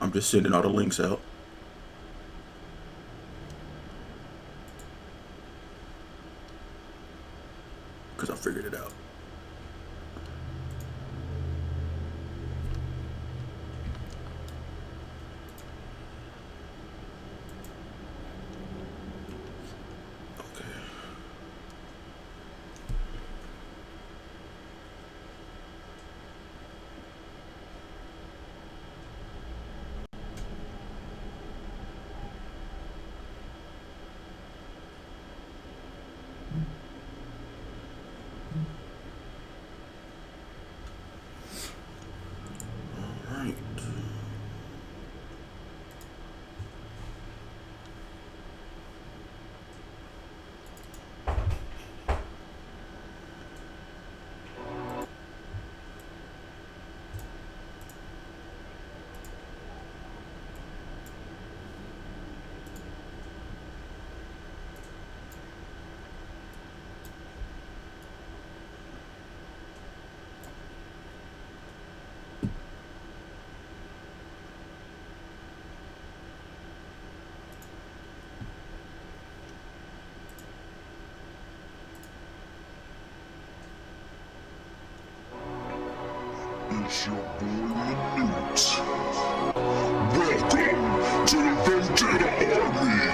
I'm just sending all the links out. Because I figured it out. Right. It's your boy Nute. Welcome to the Vendetta Army.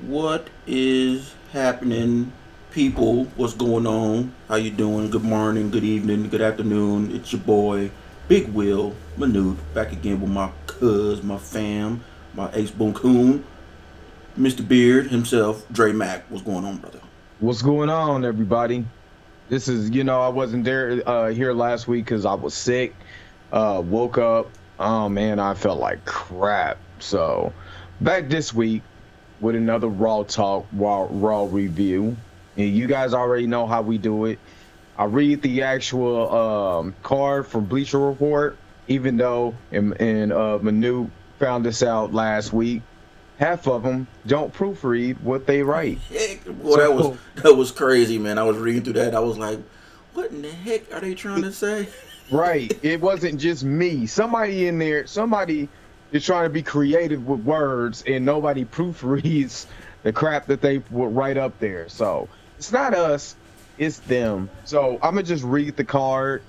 What is happening, people? What's going on? How you doing? Good morning, good evening, good afternoon. It's your boy, Big Will Manute, back again with my cuz, my fam, my ace boon coon, Mr. Beard himself, Dre Mac. What's going on, brother? What's going on, everybody? This is, I wasn't there here last week because I was sick. Woke up. Oh man, I felt like crap. So back this week with another Raw Talk Raw review. And you guys already know how we do it. I read the actual card from Bleacher Report, even though Manu found this out last week. Half of them don't proofread what they write. Heck, boy, that was crazy, man. I was reading through that. I was like, what in the heck are they trying to say? Right. It wasn't just me. Somebody in there, somebody is trying to be creative with words, and nobody proofreads the crap that they would write up there. So it's not us. It's them. So I'm gonna just read the card,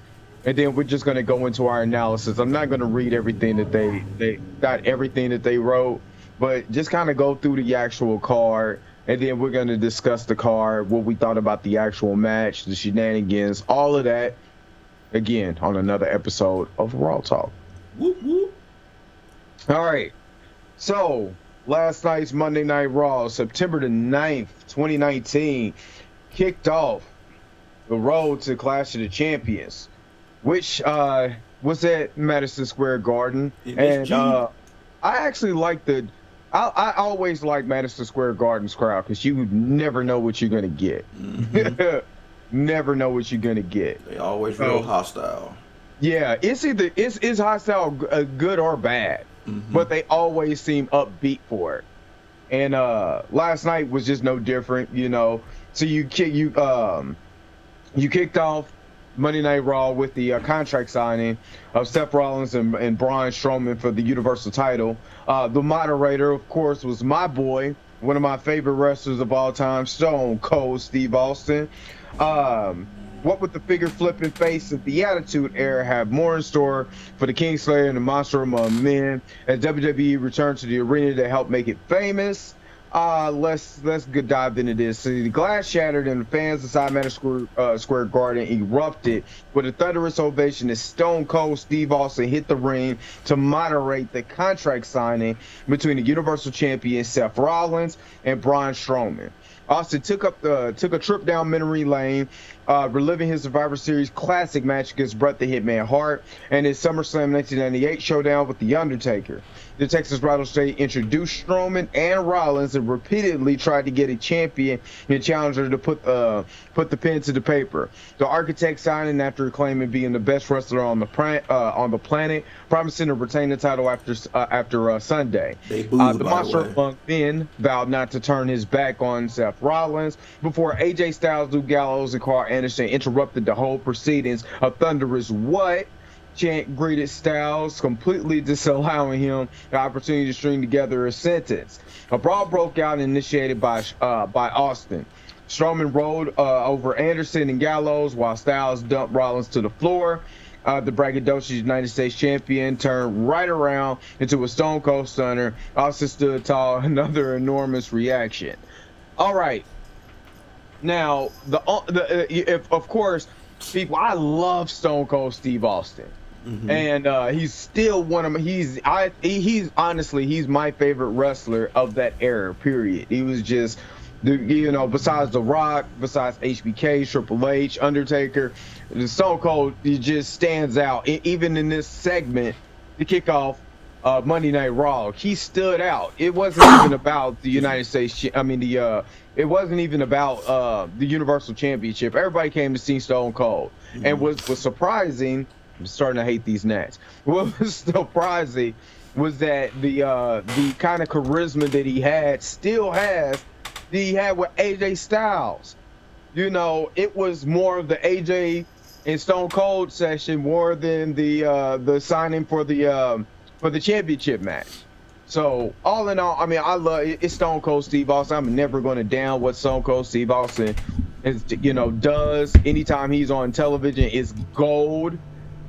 and then we're just gonna go into our analysis. I'm not gonna read everything that they got everything that they wrote, but just kind of go through the actual card, and then we're gonna discuss the card, what we thought about the actual match, the shenanigans, all of that. Again, on another episode of Raw Talk. Whoop whoop. All right. So last night's Monday Night Raw, September the 9th, 2019, kicked off the road to Clash of the Champions, which was at Madison Square Garden. And I actually like I always like Madison Square Garden's crowd because you never know what you're gonna get. Mm-hmm. Never know what you're gonna get. They always real hostile. Yeah, it's hostile, good or bad, Mm-hmm. but they always seem upbeat for it. And last night was just no different, you know. So you kicked off Monday Night Raw with the contract signing of Seth Rollins and Braun Strowman for the Universal title. The moderator, of course, was my boy, one of my favorite wrestlers of all time, Stone Cold Steve Austin. What would the figure flipping face of the Attitude Era have more in store for the Kingslayer and the Monster Among Men as WWE returned to the arena to help make it famous? Let's dive into this. So the glass shattered and the fans inside Madison Square Garden erupted with a thunderous ovation as Stone Cold Steve Austin hit the ring to moderate the contract signing between the Universal Champion Seth Rollins and Braun Strowman. Austin took a trip down memory lane, reliving his Survivor Series classic match against Bret the Hitman Hart and his SummerSlam 1998 showdown with The Undertaker. The Texas Rattlesnake introduced Strowman and Rollins and repeatedly tried to get a champion and challenger to put the pen to the paper. The Architect signing after claiming being the best wrestler on the planet, promising to retain the title after Sunday. They booed, the by Monster the way. Among Men vowed not to turn his back on Seth Rollins before AJ Styles, Luke Gallows, and Carl Anderson interrupted the whole proceedings. A thunderous "what?" chant greeted Styles, completely disallowing him the opportunity to string together a sentence. A brawl broke out, initiated by Austin. Strowman rolled over Anderson and Gallows while Styles dumped Rollins to the floor. The braggadocious United States champion turned right around into a Stone Cold Stunner. Austin stood tall, another enormous reaction. All right. Now, of course, people, I love Stone Cold Steve Austin. Mm-hmm. And he's still one of my, he's honestly, he's my favorite wrestler of that era, period. He was just, besides The Rock, besides HBK, Triple H, Undertaker, the Stone Cold, he just stands out. Even in this segment, to kick off Monday Night Raw, he stood out. It wasn't even about the United States, it wasn't even about the Universal Championship. Everybody came to see Stone Cold. Mm-hmm. And what was surprising, I'm starting to hate these gnats. What was surprising was that the kind of charisma that he had with AJ Styles. It was more of the AJ and Stone Cold session more than the signing for the championship match. So all in all, I mean, I love it's Stone Cold Steve Austin. I'm never going to down what Stone Cold Steve Austin does. Anytime he's on television, it's gold.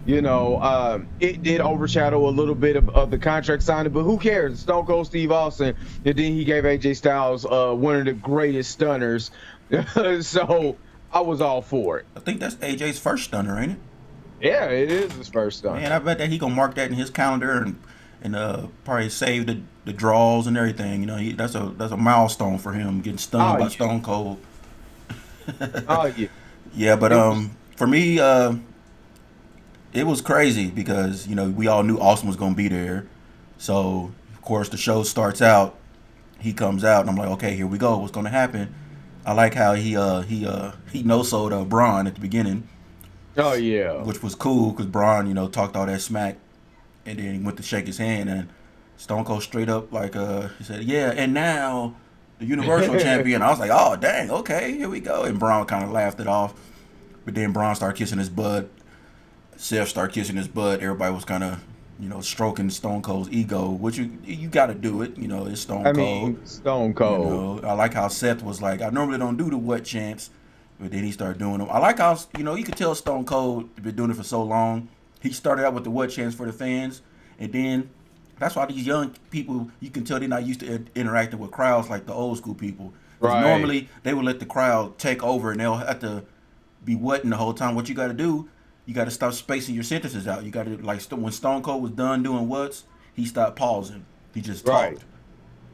It did overshadow a little bit of the contract signing, but who cares? Stone Cold Steve Austin, and then he gave AJ Styles one of the greatest stunners. So I was all for it. I think that's AJ's first stunner, ain't it? Yeah, it is his first stunner. Man, I bet that he gonna mark that in his calendar and probably save the draws and everything. That's a milestone for him, getting stunned by Stone Cold. Oh yeah. Yeah, but for me, it was crazy because we all knew Austin was gonna be there. So of course the show starts out, he comes out, and I'm like, okay, here we go. What's gonna happen? I like how he no-sold Braun at the beginning. Oh yeah. Which was cool because Braun talked all that smack, and then he went to shake his hand, and Stone Cold straight up he said, yeah, and now the Universal Champion. I was like, oh dang, okay, here we go. And Braun kind of laughed it off, but then Braun started kissing his butt. Seth started kissing his butt. Everybody was kind of, stroking Stone Cold's ego, which you got to do it. It's Stone Cold. Stone Cold. I like how Seth was like, I normally don't do the what chants, But then he started doing them. I like how, you could tell Stone Cold been doing it for so long. He started out with the what chance for the fans, and then that's why these young people, you can tell they're not used to interacting with crowds like the old school people. Because Right. normally they would let the crowd take over and they'll have to be wetting the whole time. What you got to do, you got to stop spacing your sentences out. You got to, like, when Stone Cold was done doing what's, he stopped pausing. He just Right. talked.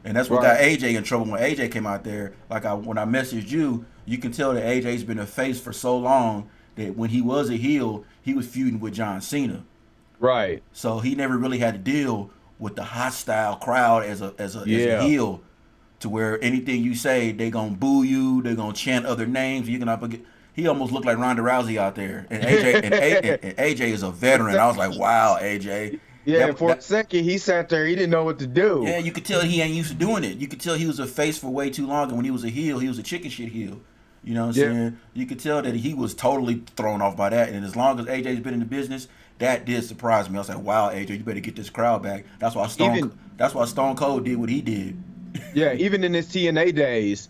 And that's what got AJ in trouble when AJ came out there. Like, when I messaged you, you can tell that AJ's been a face for so long that when he was a heel, he was feuding with John Cena. Right. So he never really had to deal with the hostile crowd as a heel, to where anything you say, they gonna boo you, they gonna chant other names. You cannot forget. He almost looked like Ronda Rousey out there, and AJ is a veteran. I was like, wow, AJ. Yeah, for a second he sat there, he didn't know what to do. Yeah, you could tell he ain't used to doing it. You could tell he was a face for way too long, and when he was a heel, he was a chicken shit heel. You know what I'm saying? You could tell that he was totally thrown off by that. And as long as AJ's been in the business, that did surprise me. I was like, wow, AJ, you better get this crowd back. That's why Stone Cold did what he did. Yeah, even in his TNA days,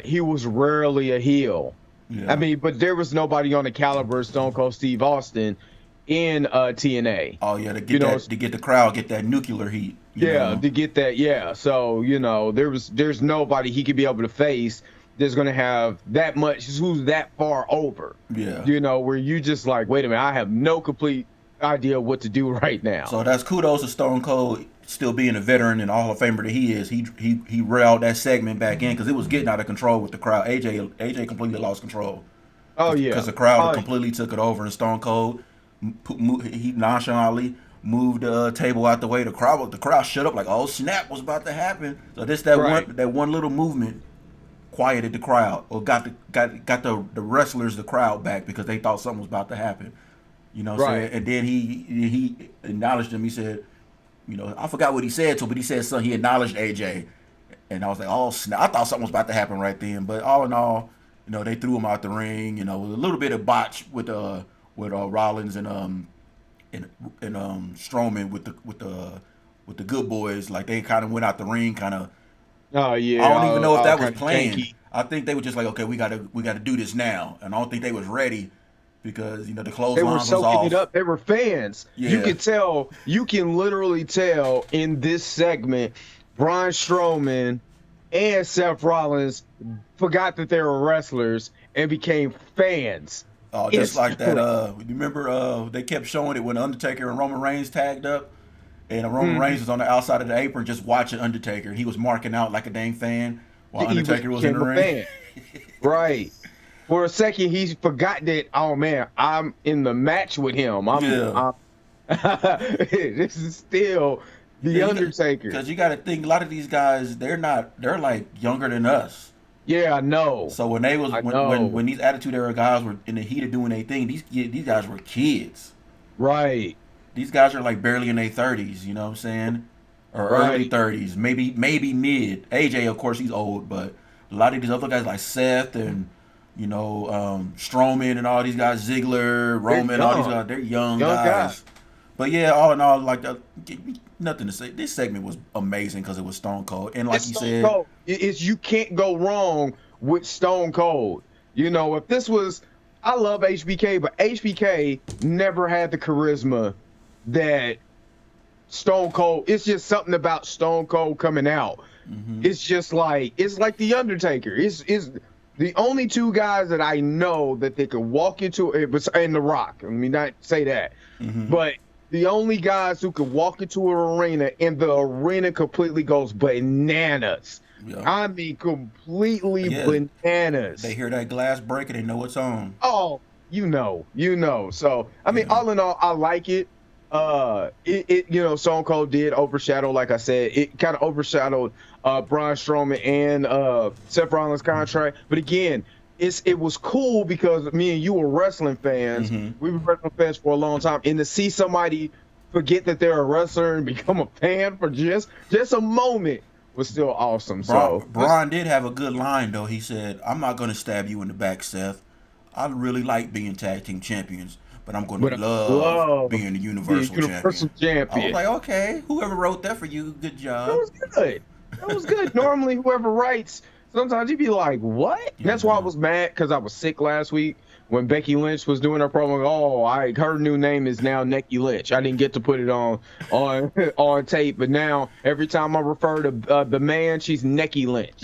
he was rarely a heel. Yeah. I mean, but there was nobody on the caliber of Stone Cold Steve Austin in TNA. Oh yeah, to get the crowd, get that nuclear heat. To get that. Yeah, so there's nobody he could be able to face that's going to have that much, who's that far over. Yeah. Where you just like, wait a minute, I have no complete idea what to do right now. So that's kudos to Stone Cold still being a veteran and a Hall of Famer that he is. He railed that segment back in because it was getting out of control with the crowd. AJ completely lost control. Oh yeah, because the crowd completely took it over, and Stone Cold he nonchalantly moved the table out the way. The crowd shut up like, oh snap, what's about to happen? So that one little movement quieted the crowd, or got the wrestlers, the crowd back, because they thought something was about to happen. You know what I'm saying? And then he acknowledged him. He said, I forgot what he said to him, but he said something. He acknowledged AJ. And I was like, oh snap. I thought something was about to happen right then. But all in all, they threw him out the ring. A little bit of botch with Rollins and Strowman with the good boys. Like, they kind of went out the ring kind of. Oh yeah. I don't even know if that was planned. I think they were just like, okay, we gotta do this now, and I don't think they was ready because the clothesline was off. They were soaking it up. They were fans. Yeah. You can literally tell in this segment, Braun Strowman and Seth Rollins forgot that they were wrestlers and became fans. Oh, just like that. Remember, they kept showing it when Undertaker and Roman Reigns tagged up. And Roman Reigns was on the outside of the apron just watching Undertaker. He was marking out like a dang fan while Undertaker was in the ring. Right. For a second, he forgot that, oh, man, I'm in the match with him. This is still the Undertaker. Because you got to think, a lot of these guys, they're like younger than us. Yeah, I know. So when these Attitude Era guys were in the heat of doing their thing, these guys were kids. Right. These guys are like barely in their 30s, you know what I'm saying? Or early 30s, maybe mid. AJ, of course, he's old, but a lot of these other guys like Seth and, Strowman and all these guys, Ziggler, Roman, all these guys, they're young guys. But yeah, all in all, like, nothing to say. This segment was amazing because it was Stone Cold. And like you said, you can't go wrong with Stone Cold. If this was, I love HBK, but HBK never had the charisma that Stone Cold. It's just something about Stone Cold coming out. Mm-hmm. It's like the Undertaker. It's the only two guys that I know that they could walk into it, and The Rock. I mean, not say that, but the only guys who could walk into an arena and the arena completely goes bananas. Yeah. I mean, completely bananas. They hear that glass break and they know it's on. Oh, So I mean, all in all, I like it. Stone Cold did overshadow, like I said, it kind of overshadowed Braun Strowman and Seth Rollins' contract. But again, it was cool because me and you were wrestling fans. We were wrestling fans for a long time, and to see somebody forget that they're a wrestler and become a fan for just a moment was still awesome. Braun did have a good line though. He said, "I'm not going to stab you in the back, Seth. I really like being tag team champions, but I'm going to love being the Universal champion." I was like, okay, whoever wrote that for you, good job. That was good. Normally, whoever writes Sometimes you be like, what? Yeah, That's why I man. was mad because I was sick last week when Becky Lynch was doing her promo. Oh, her new name is now Necky Lynch. I didn't get to put it on on tape, but now every time I refer to the man, she's Necky Lynch.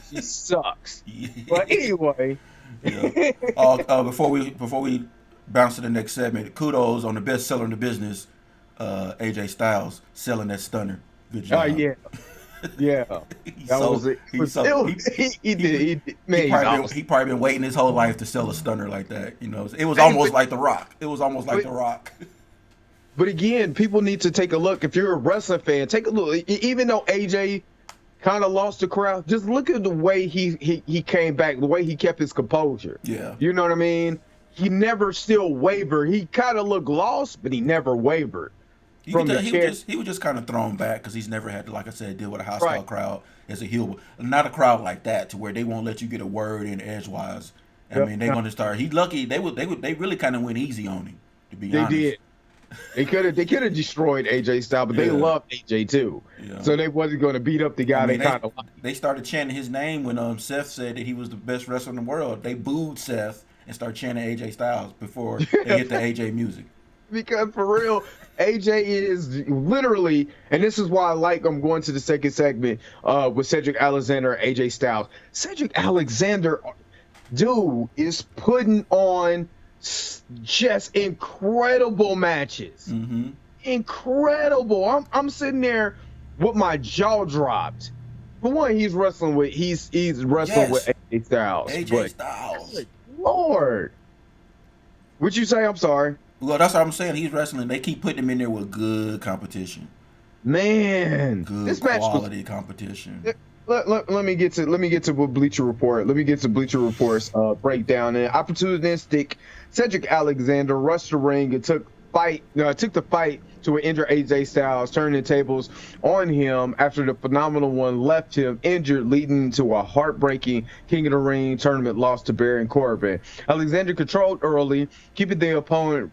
She sucks. But anyway, Yeah. Before we bounce to the next segment, kudos on the best seller in the business, AJ Styles selling that stunner. Good oh job. yeah, yeah, He that was sold. it. He sold. He did. He Man, he's probably been, awesome. he probably been waiting his whole life to sell a stunner like that. You know, it was Hey, almost like The Rock. It was almost like The Rock. but again, people need to take a look. If you're a wrestling fan, take a look. Even though AJ kind of lost the crowd, just look at the way he came back, the way he kept his composure. Yeah. You know what I mean? He never still wavered. He kind of looked lost, but he never wavered You could from tell the chair. he was just kind of thrown back because he's never had to, like I said, deal with a hostile Right. crowd as a heel. Not a crowd like that to where they won't let you get a word in edgewise. I Yep. mean, they're going to start. He's lucky. They really kind of went easy on him, to be They honest. did. They could have destroyed AJ Styles, but they Yeah. loved AJ too. Yeah. So they wasn't going to beat up the I guy mean, they kind of liked. they started chanting his name when Seth said that he was the best wrestler in the world. They booed Seth and started chanting AJ Styles before they hit the AJ music. Because for real, AJ is literally, and this is why I'm going to the second segment with Cedric Alexander and AJ Styles. Cedric Alexander, dude, is putting on just incredible matches. Mm-hmm. Incredible. I'm sitting there with my jaw dropped. For one, he's wrestling with wrestling with AJ Styles. AJ but Styles. good Lord. What'd you say? I'm sorry. Well, that's what I'm saying. He's wrestling. They keep putting him in there with good competition, Man, good this match was quality competition. let me get to what Bleacher Report. Let me get to Bleacher Report's breakdown. And opportunistic Cedric Alexander rushed the ring and took the fight to an injured AJ Styles, turning the tables on him after the phenomenal one left him injured, leading to a heartbreaking King of the Ring tournament loss to Baron Corbin. Alexander controlled early, keeping the opponent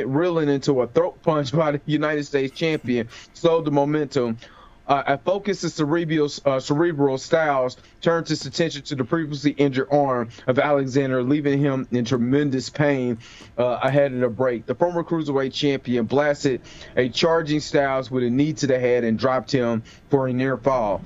reeling into a throat punch by the United States champion, slowed the momentum. A focused and cerebral Styles turned his attention to the previously injured arm of Alexander, leaving him in tremendous pain ahead of the break. The former Cruiserweight champion blasted a charging Styles with a knee to the head and dropped him for a near fall.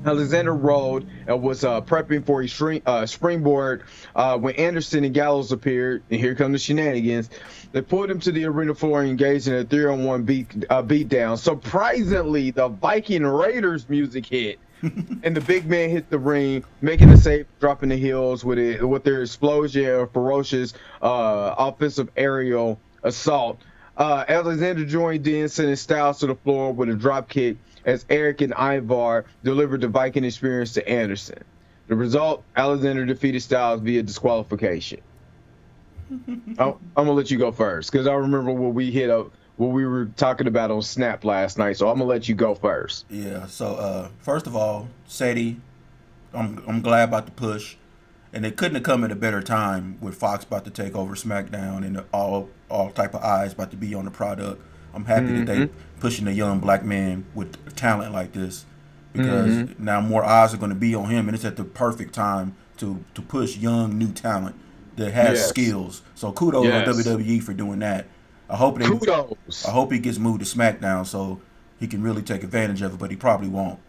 Alexander rolled and was prepping for a springboard when Anderson and Gallows appeared, and here come the shenanigans. They pulled him to the arena floor and engaged in a 3-on-1 beatdown. Surprisingly, the Viking Raiders music hit, and the big man hit the ring, making a save, dropping the heels with their explosion of ferocious offensive aerial assault. Alexander joined in, sending Styles to the floor with a drop kick as Eric and Ivar delivered the Viking experience to Anderson. The result, Alexander defeated Styles via disqualification. I'm going to let you go first because I remember what we were talking about on Snap last night, so I'm going to let you go first. Yeah. So first of all, Sadie, I'm glad about the push, and it couldn't have come at a better time with Fox about to take over SmackDown and all type of eyes about to be on the product. I'm happy that they pushing a young black man with talent like this because now more eyes are going to be on him, and it's at the perfect time to push young new talent that has skills. So kudos on WWE for doing that. I hope he gets moved to SmackDown so he can really take advantage of it, but he probably won't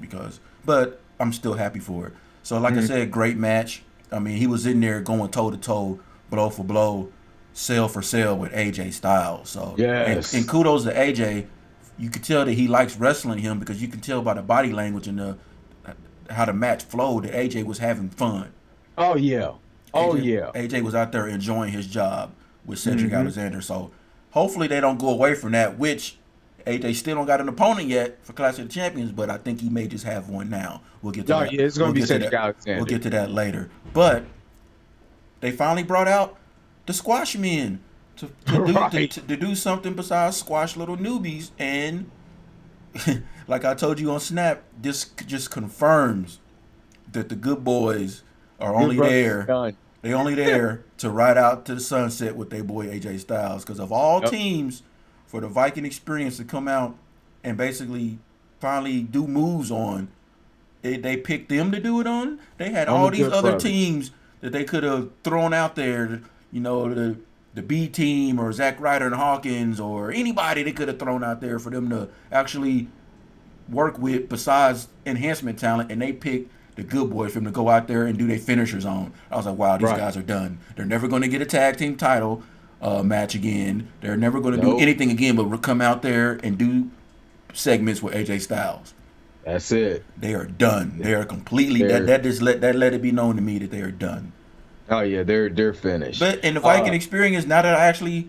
but I'm still happy for it. So like I said, great match. I mean, he was in there going toe to toe, blow for blow, sale for sale with AJ Styles. So and kudos to AJ. You could tell that he likes wrestling him because you can tell by the body language and how the match flowed that AJ was having fun. Oh yeah. AJ was out there enjoying his job with Cedric Alexander. So hopefully they don't go away from that, which AJ still don't got an opponent yet for Clash of the Champions, but I think he may just have one now. We'll get to that. Yeah, it's going to be Cedric Alexander. We'll get to that later. But they finally brought out the squash men to do something besides squash little newbies. And like I told you on Snap, this just confirms that the good boys are only there. They only there to ride out to the sunset with their boy AJ Styles. Because of all teams, for the Viking experience to come out and basically finally do moves on, they picked them to do it on. They had I'm all a these good other brother. teams that they could have thrown out there. You know, the B team or Zack Ryder and Hawkins or anybody they could have thrown out there for them to actually work with besides enhancement talent, and they picked the good boys for them to go out there and do their finishers on. I was like, wow, these Right. guys are done. They're never going to get a tag team title match again. They're never going to do Nope. anything again but come out there and do segments with AJ Styles. That's it. They are done. They are completely They're- that let it be known to me that they are done. Oh yeah, they're finished. But in the Viking experience, now that I actually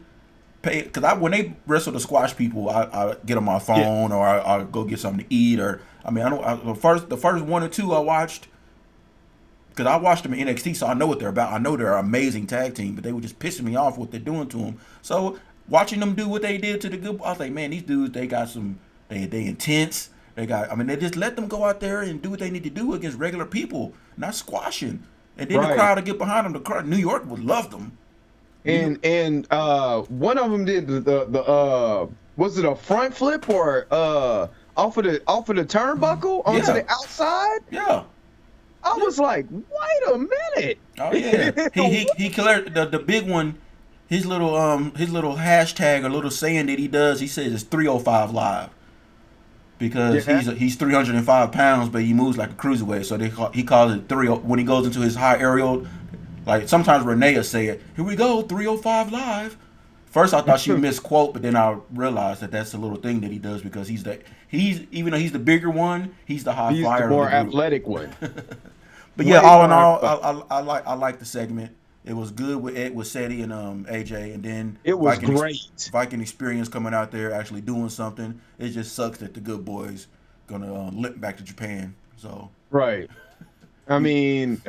pay, because when they wrestle the squash people, I get on my phone or I go get something to eat, or I mean, the first one or two I watched, because I watched them in NXT, so I know what they're about. I know they're an amazing tag team, but they were just pissing me off what they're doing to them. So watching them do what they did to the good, I was like, man, these dudes, they got some, they intense. They got, I mean, they just let them go out there and do what they need to do against regular people, not squashing. And then the Right. crowd would get behind them. The crowd, New York would love them. And one of them did the was it a front flip or off of the turnbuckle onto Yeah. the outside? Yeah. I was like, wait a minute. Oh yeah. he cleared the big one. His little hashtag or little saying that he does. He says it's 305 live. Because Yeah. he's 305 pounds, but he moves like a cruiserweight. So he calls it 30 when he goes into his high aerial. Like sometimes Renee will say it. Here we go, 305 live. First I thought she misquote, but then I realized that that's a little thing that he does because he's even though he's the bigger one, he's the high He's flyer. the more of the group. athletic one. But yeah, Way all in more all, I like the segment. It was good with Seti and AJ, and then It was Viking great. Viking experience coming out there actually doing something. It just sucks that the good boys gonna limp back to Japan. So Right. I mean,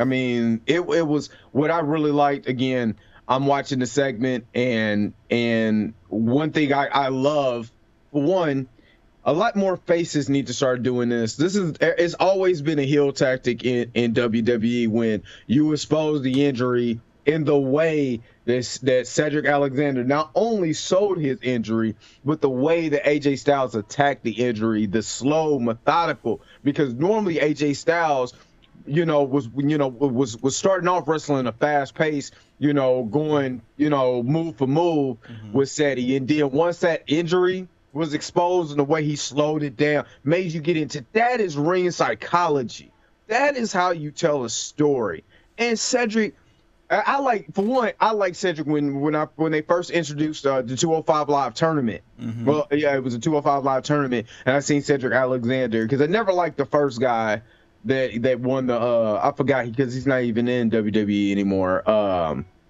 it was what I really liked. Again, I'm watching the segment, and one thing I love, for one, a lot more faces need to start doing this. It's always been a heel tactic in WWE when you expose the injury in the way that Cedric Alexander not only sold his injury, but the way that AJ Styles attacked the injury, the slow, methodical, because normally AJ Styles, was starting off wrestling a fast pace, going, move for move with Seti. And then once that injury was exposed and the way he slowed it down, made you get into that is ring psychology. That is how you tell a story. And Cedric, I like Cedric when they first introduced the 205 Live tournament. Well, yeah, it was a 205 Live tournament, and I seen Cedric Alexander because I never liked the first guy that won the I forgot because he's not even in WWE anymore.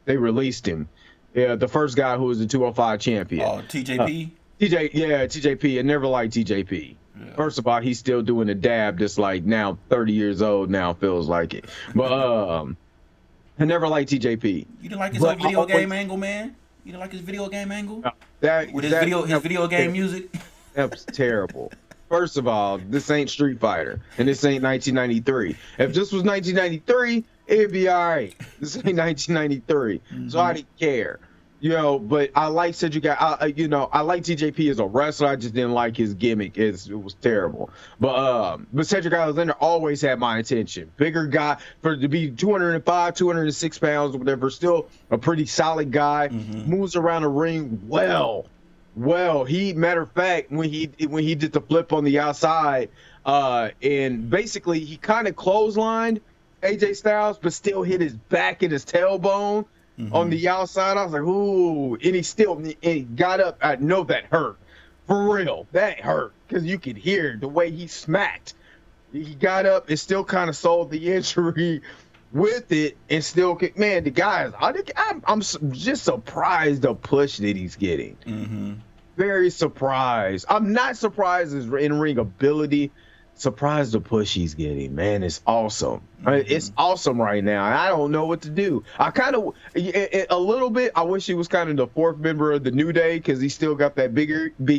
They released him. Yeah, the first guy who was the 205 champion. Oh, TJP. TJP. I never liked TJP. Yeah. First of all, he's still doing a dab that's like now 30 years old now, feels like it. But I never liked TJP. You didn't like his old video game angle, man? You didn't like his video game angle? With his video game music? That was terrible. First of all, this ain't Street Fighter, and this ain't 1993. If this was 1993, it'd be all right. This ain't 1993, so I didn't care. But I like Cedric. I like TJP as a wrestler. I just didn't like his gimmick. It was terrible. But Cedric Alexander always had my attention. Bigger guy to be 205, 206 pounds or whatever. Still a pretty solid guy. Moves around the ring well. He matter of fact when he did the flip on the outside, and basically he kind of clotheslined AJ Styles, but still hit his back and his tailbone. On the outside, I was like, ooh, and he got up. I know that hurt. For real, that hurt because you could hear the way he smacked. He got up and still kind of sold the injury with it and still, man, the guys, I'm just surprised the push that he's getting. Very surprised. I'm not surprised his in-ring ability. Surprised the push he's getting, man. It's awesome. It's awesome right now. I don't know what to do. I kind of, a little bit, I wish he was kind of the fourth member of the New Day because he still got that Big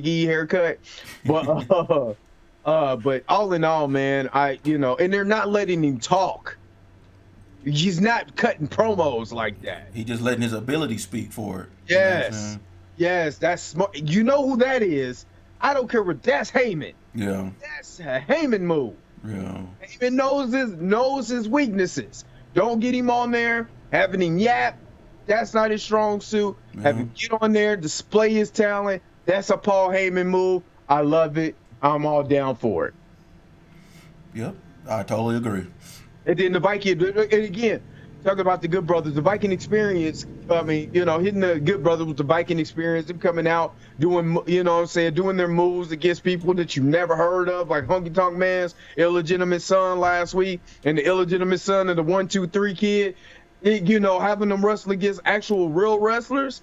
E haircut. But but all in all, man, and they're not letting him talk. He's not cutting promos like that. He just letting his ability speak for it. Yes. Yes, that's smart. You know who that is? I don't care what that's Heyman. Yeah. That's a Heyman move. Yeah. Even knows his weaknesses. Don't get him on there having him yap. That's not his strong suit. Have Yeah. him get on there, display his talent. That's a Paul Heyman move. I love it. I'm all down for it. Yep. I totally agree. And then the Viking, and again, talking about the Good Brothers, the Viking experience. I mean, hitting the Good Brothers with the Viking experience, them coming out doing, doing their moves against people that you never heard of, like Honky Tonk Man's illegitimate son last week, and the illegitimate son of the 1-2-3 kid. Having them wrestle against actual real wrestlers.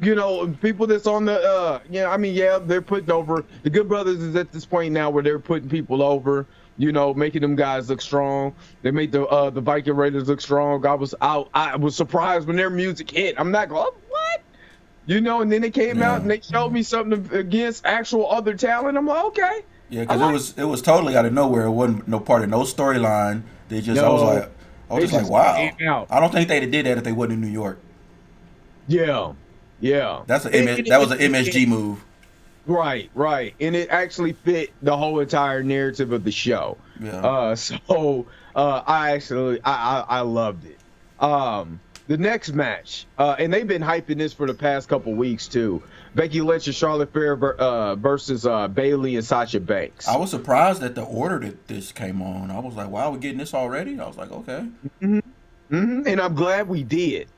People that's on the, they're putting over. The Good Brothers is at this point now where they're putting people over. Making them guys look strong. They made the Viking Raiders look strong. I was surprised when their music hit. I'm not going, what? And then they came out and they showed me something against actual other talent. I'm like, okay. Yeah, because it was totally out of nowhere. It wasn't no part of no storyline. They just I was just like, wow. I don't think they'd have did that if they wasn't in New York. Yeah. That was an MSG move. Right, and it actually fit the whole entire narrative of the show. Yeah. I loved it. The next match, and they've been hyping this for the past couple weeks too. Becky Lynch and Charlotte Flair versus Bayley and Sasha Banks. I was surprised at the order that this came on. I was like, wow, we're getting this already? I was like, okay. And I'm glad we did.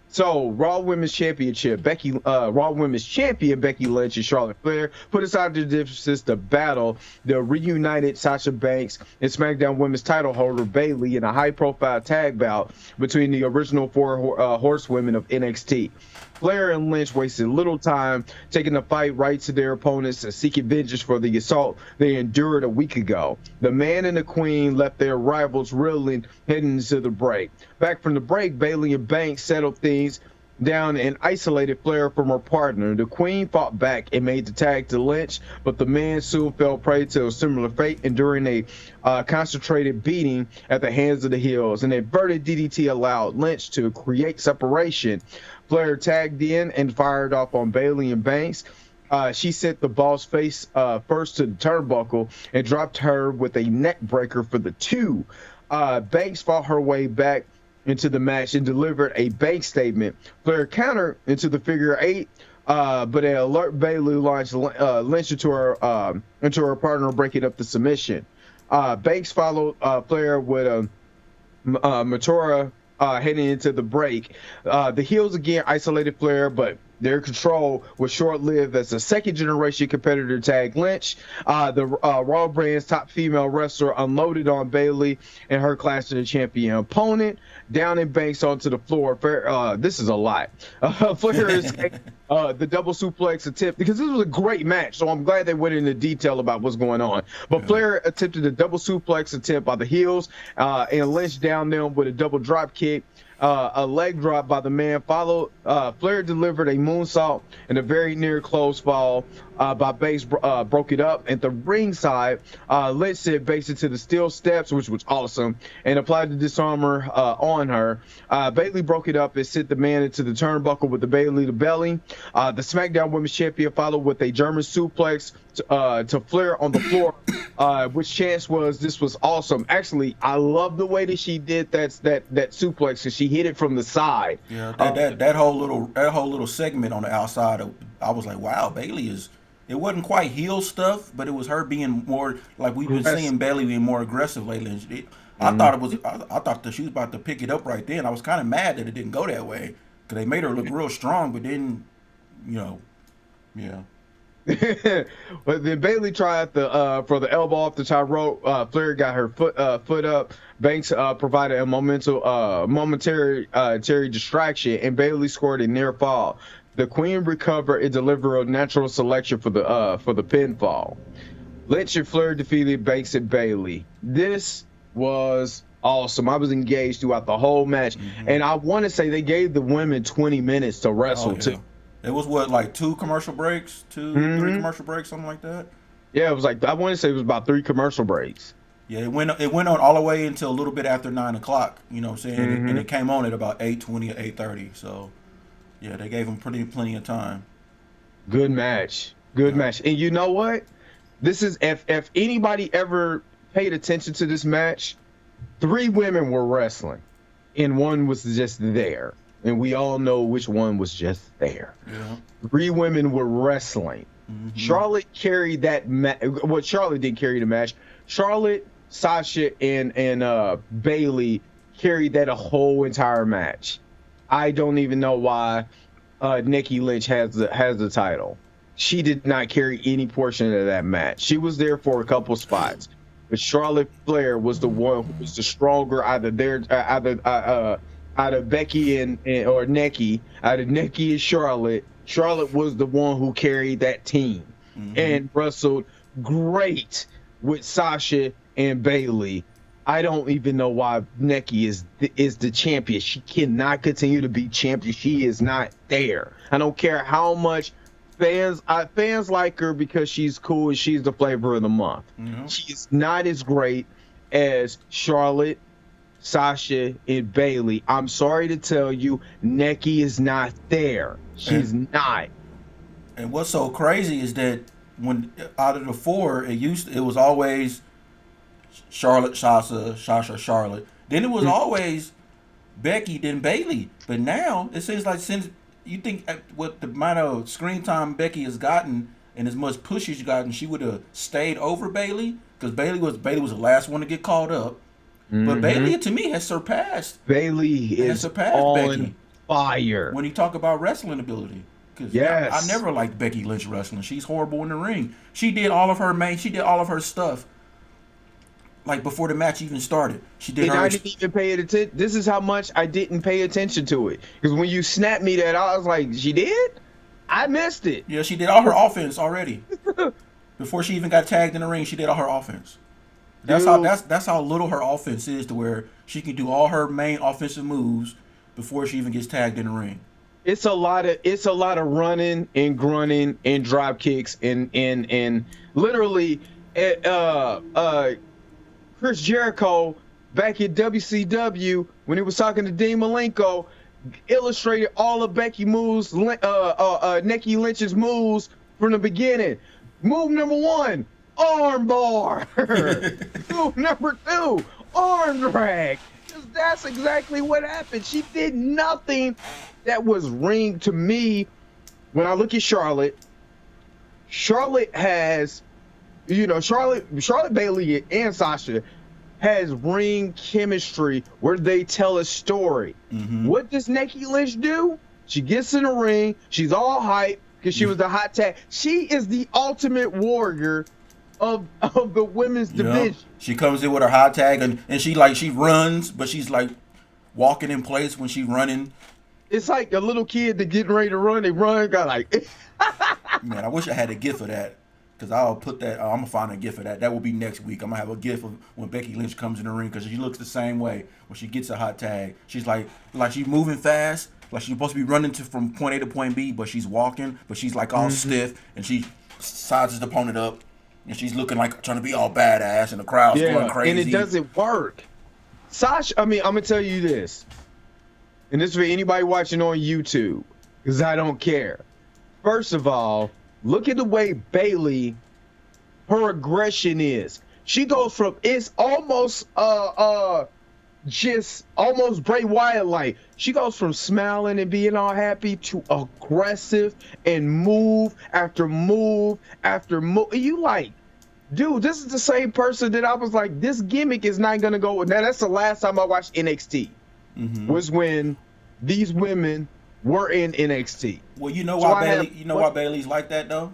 So Raw Women's Championship, Raw Women's Champion Becky Lynch and Charlotte Flair put aside their differences to battle the reunited Sasha Banks and SmackDown Women's title holder Bayley in a high-profile tag bout between the original four horsewomen of NXT. Flair and Lynch wasted little time taking the fight right to their opponents and seeking vengeance for the assault they endured a week ago. The Man and the Queen left their rivals reeling heading into the break. Back from the break, Bayley and Banks settled things down and isolated Flair from her partner. The Queen fought back and made the tag to Lynch, but the Man soon fell prey to a similar fate, enduring a concentrated beating at the hands of the heels. An inverted DDT allowed Lynch to create separation. Flair tagged in and fired off on Bayley and Banks. She sent the boss face first to the turnbuckle and dropped her with a neck breaker for the 2. Banks fought her way back into the match and delivered a bank statement. Flair countered into the figure 8, but an alert Bayley launched Lynch into her partner, breaking up the submission. Banks followed Flair with a Matura heading into the break. The heels again isolated Flair, but their control was short-lived as the second-generation competitor tagged Lynch. The Raw brand's top female wrestler unloaded on Bayley and her Clash of the Champion opponent, down in Banks onto the floor. This is a lot. Flair is the double suplex attempt, because this was a great match, so I'm glad they went into detail about what's going on. But Flair attempted a double suplex attempt by the heels, and Lynch down them with a double drop kick. A leg drop by the Man followed. Flair delivered a moonsault and a very near close fall by Banks, broke it up. At the ringside, Lynch sent Banks into the steel steps, which was awesome, and applied the disarmer on her. Bayley broke it up and sent the Man into the turnbuckle with the Bayley to belly. The SmackDown Women's Champion followed with a German suplex to Flair on the floor, which chance was this was awesome. Actually, I love the way that she did that suplex, because she hit it from the side. Yeah, that whole little segment on the outside, I was like, wow, Bayley is. It wasn't quite heel stuff, but it was her being more, like we've been seeing Bayley being more aggressive lately. I thought that she was about to pick it up right then. I was kind of mad that it didn't go that way, because they made her look real strong, but then, yeah. But then Bayley tried for the elbow off the top rope. Flair got her foot up. Banks provided a momentary distraction, and Bayley scored a near fall. The Queen recovered and delivered a natural selection for the pinfall. Lynch and Flair defeated Banks and Bayley. This was awesome. I was engaged throughout the whole match, and I want to say they gave the women 20 minutes to wrestle too. It was like 2 commercial breaks, 3 commercial breaks, something like that. Yeah, it was like, I want to say it was about 3 commercial breaks. Yeah, it went on all the way until a little bit after 9 o'clock. You know what I'm saying? And it came on at about 8:20 or 8:30. So, yeah, they gave them plenty of time. Good match. And you know what? This is if anybody ever paid attention to this match, three women were wrestling, and one was just there, and we all know which one was just there. Yeah. Three women were wrestling. Charlotte carried that match. Well, Charlotte didn't carry the match. Charlotte, Sasha, and Bailey carried that a whole entire match. I don't even know why Nikki Lynch has the title. She did not carry any portion of that match. She was there for a couple spots, but Charlotte Flair was the one who was the stronger out of Becky or Nikki, out of Nikki and Charlotte. Charlotte was the one who carried that team and wrestled great with Sasha and Bailey. I don't even know why Nikki is the champion. She cannot continue to be champion. She is not there. I don't care how much fans like her because she's cool and she's the flavor of the month. She's not as great as Charlotte, Sasha, and Bailey. I'm sorry to tell you, Nikki is not there. She's not. And what's so crazy is that when out of the four, it was always Charlotte, Sasha, Charlotte. Then it was always Becky, then Bailey. But now it seems like since you think with the amount of screen time Becky has gotten and as much push she's gotten, she would have stayed over Bailey because Bailey was the last one to get called up. But Bailey, to me, has surpassed. Bailey is on Becky. Fire. When you talk about wrestling ability. Because I never liked Becky Lynch wrestling. She's horrible in the ring. She did all of her stuff. Like before the match even started. She did I didn't even pay attention. This is how much I didn't pay attention to it. Because when you snapped me that, I was like, she did? I missed it. Yeah, she did all her offense already. Before she even got tagged in the ring, she did all her offense. That's how little her offense is to where she can do all her main offensive moves before she even gets tagged in the ring. It's a lot of running and grunting and drop kicks and literally Chris Jericho back at WCW when he was talking to Dean Malenko illustrated all of Becky moves, Nikki Lynch's moves from the beginning. Move number 1, arm bar. Move number 2, arm drag. That's exactly what happened. She did nothing that was ring to me. When I look at Charlotte has, Charlotte Bailey and Sasha has ring chemistry where they tell a story. What does Nikki Lynch do? She gets in the ring. She's all hype because she was the hot tag. She is the ultimate warrior of the women's division. She comes in with her hot tag and she runs, but she's like walking in place when she's running. It's like a little kid that getting ready to run. They run, got like. Man, I wish I had a GIF of that. Because I'll put that, I'm going to find a GIF of that. That will be next week. I'm going to have a GIF of when Becky Lynch comes in the ring because she looks the same way when she gets a hot tag. She's like she's moving fast, like she's supposed to be running from point A to point B, but she's walking, but she's like all stiff, and she sizes the opponent up, and she's looking like trying to be all badass, and the crowd's going crazy. And it doesn't work. Sasha, I'm going to tell you this, and this is for anybody watching on YouTube, because I don't care. First of all, look at the way Bailey, her aggression is. She goes from, it's almost just almost Bray Wyatt like. She goes from smiling and being all happy to aggressive and move after move after move. You like, dude, this is the same person that I was like, this gimmick is not gonna go. Now that's the last time I watched NXT. Was when these women were in NXT. Well, you know why why Bailey's like that though?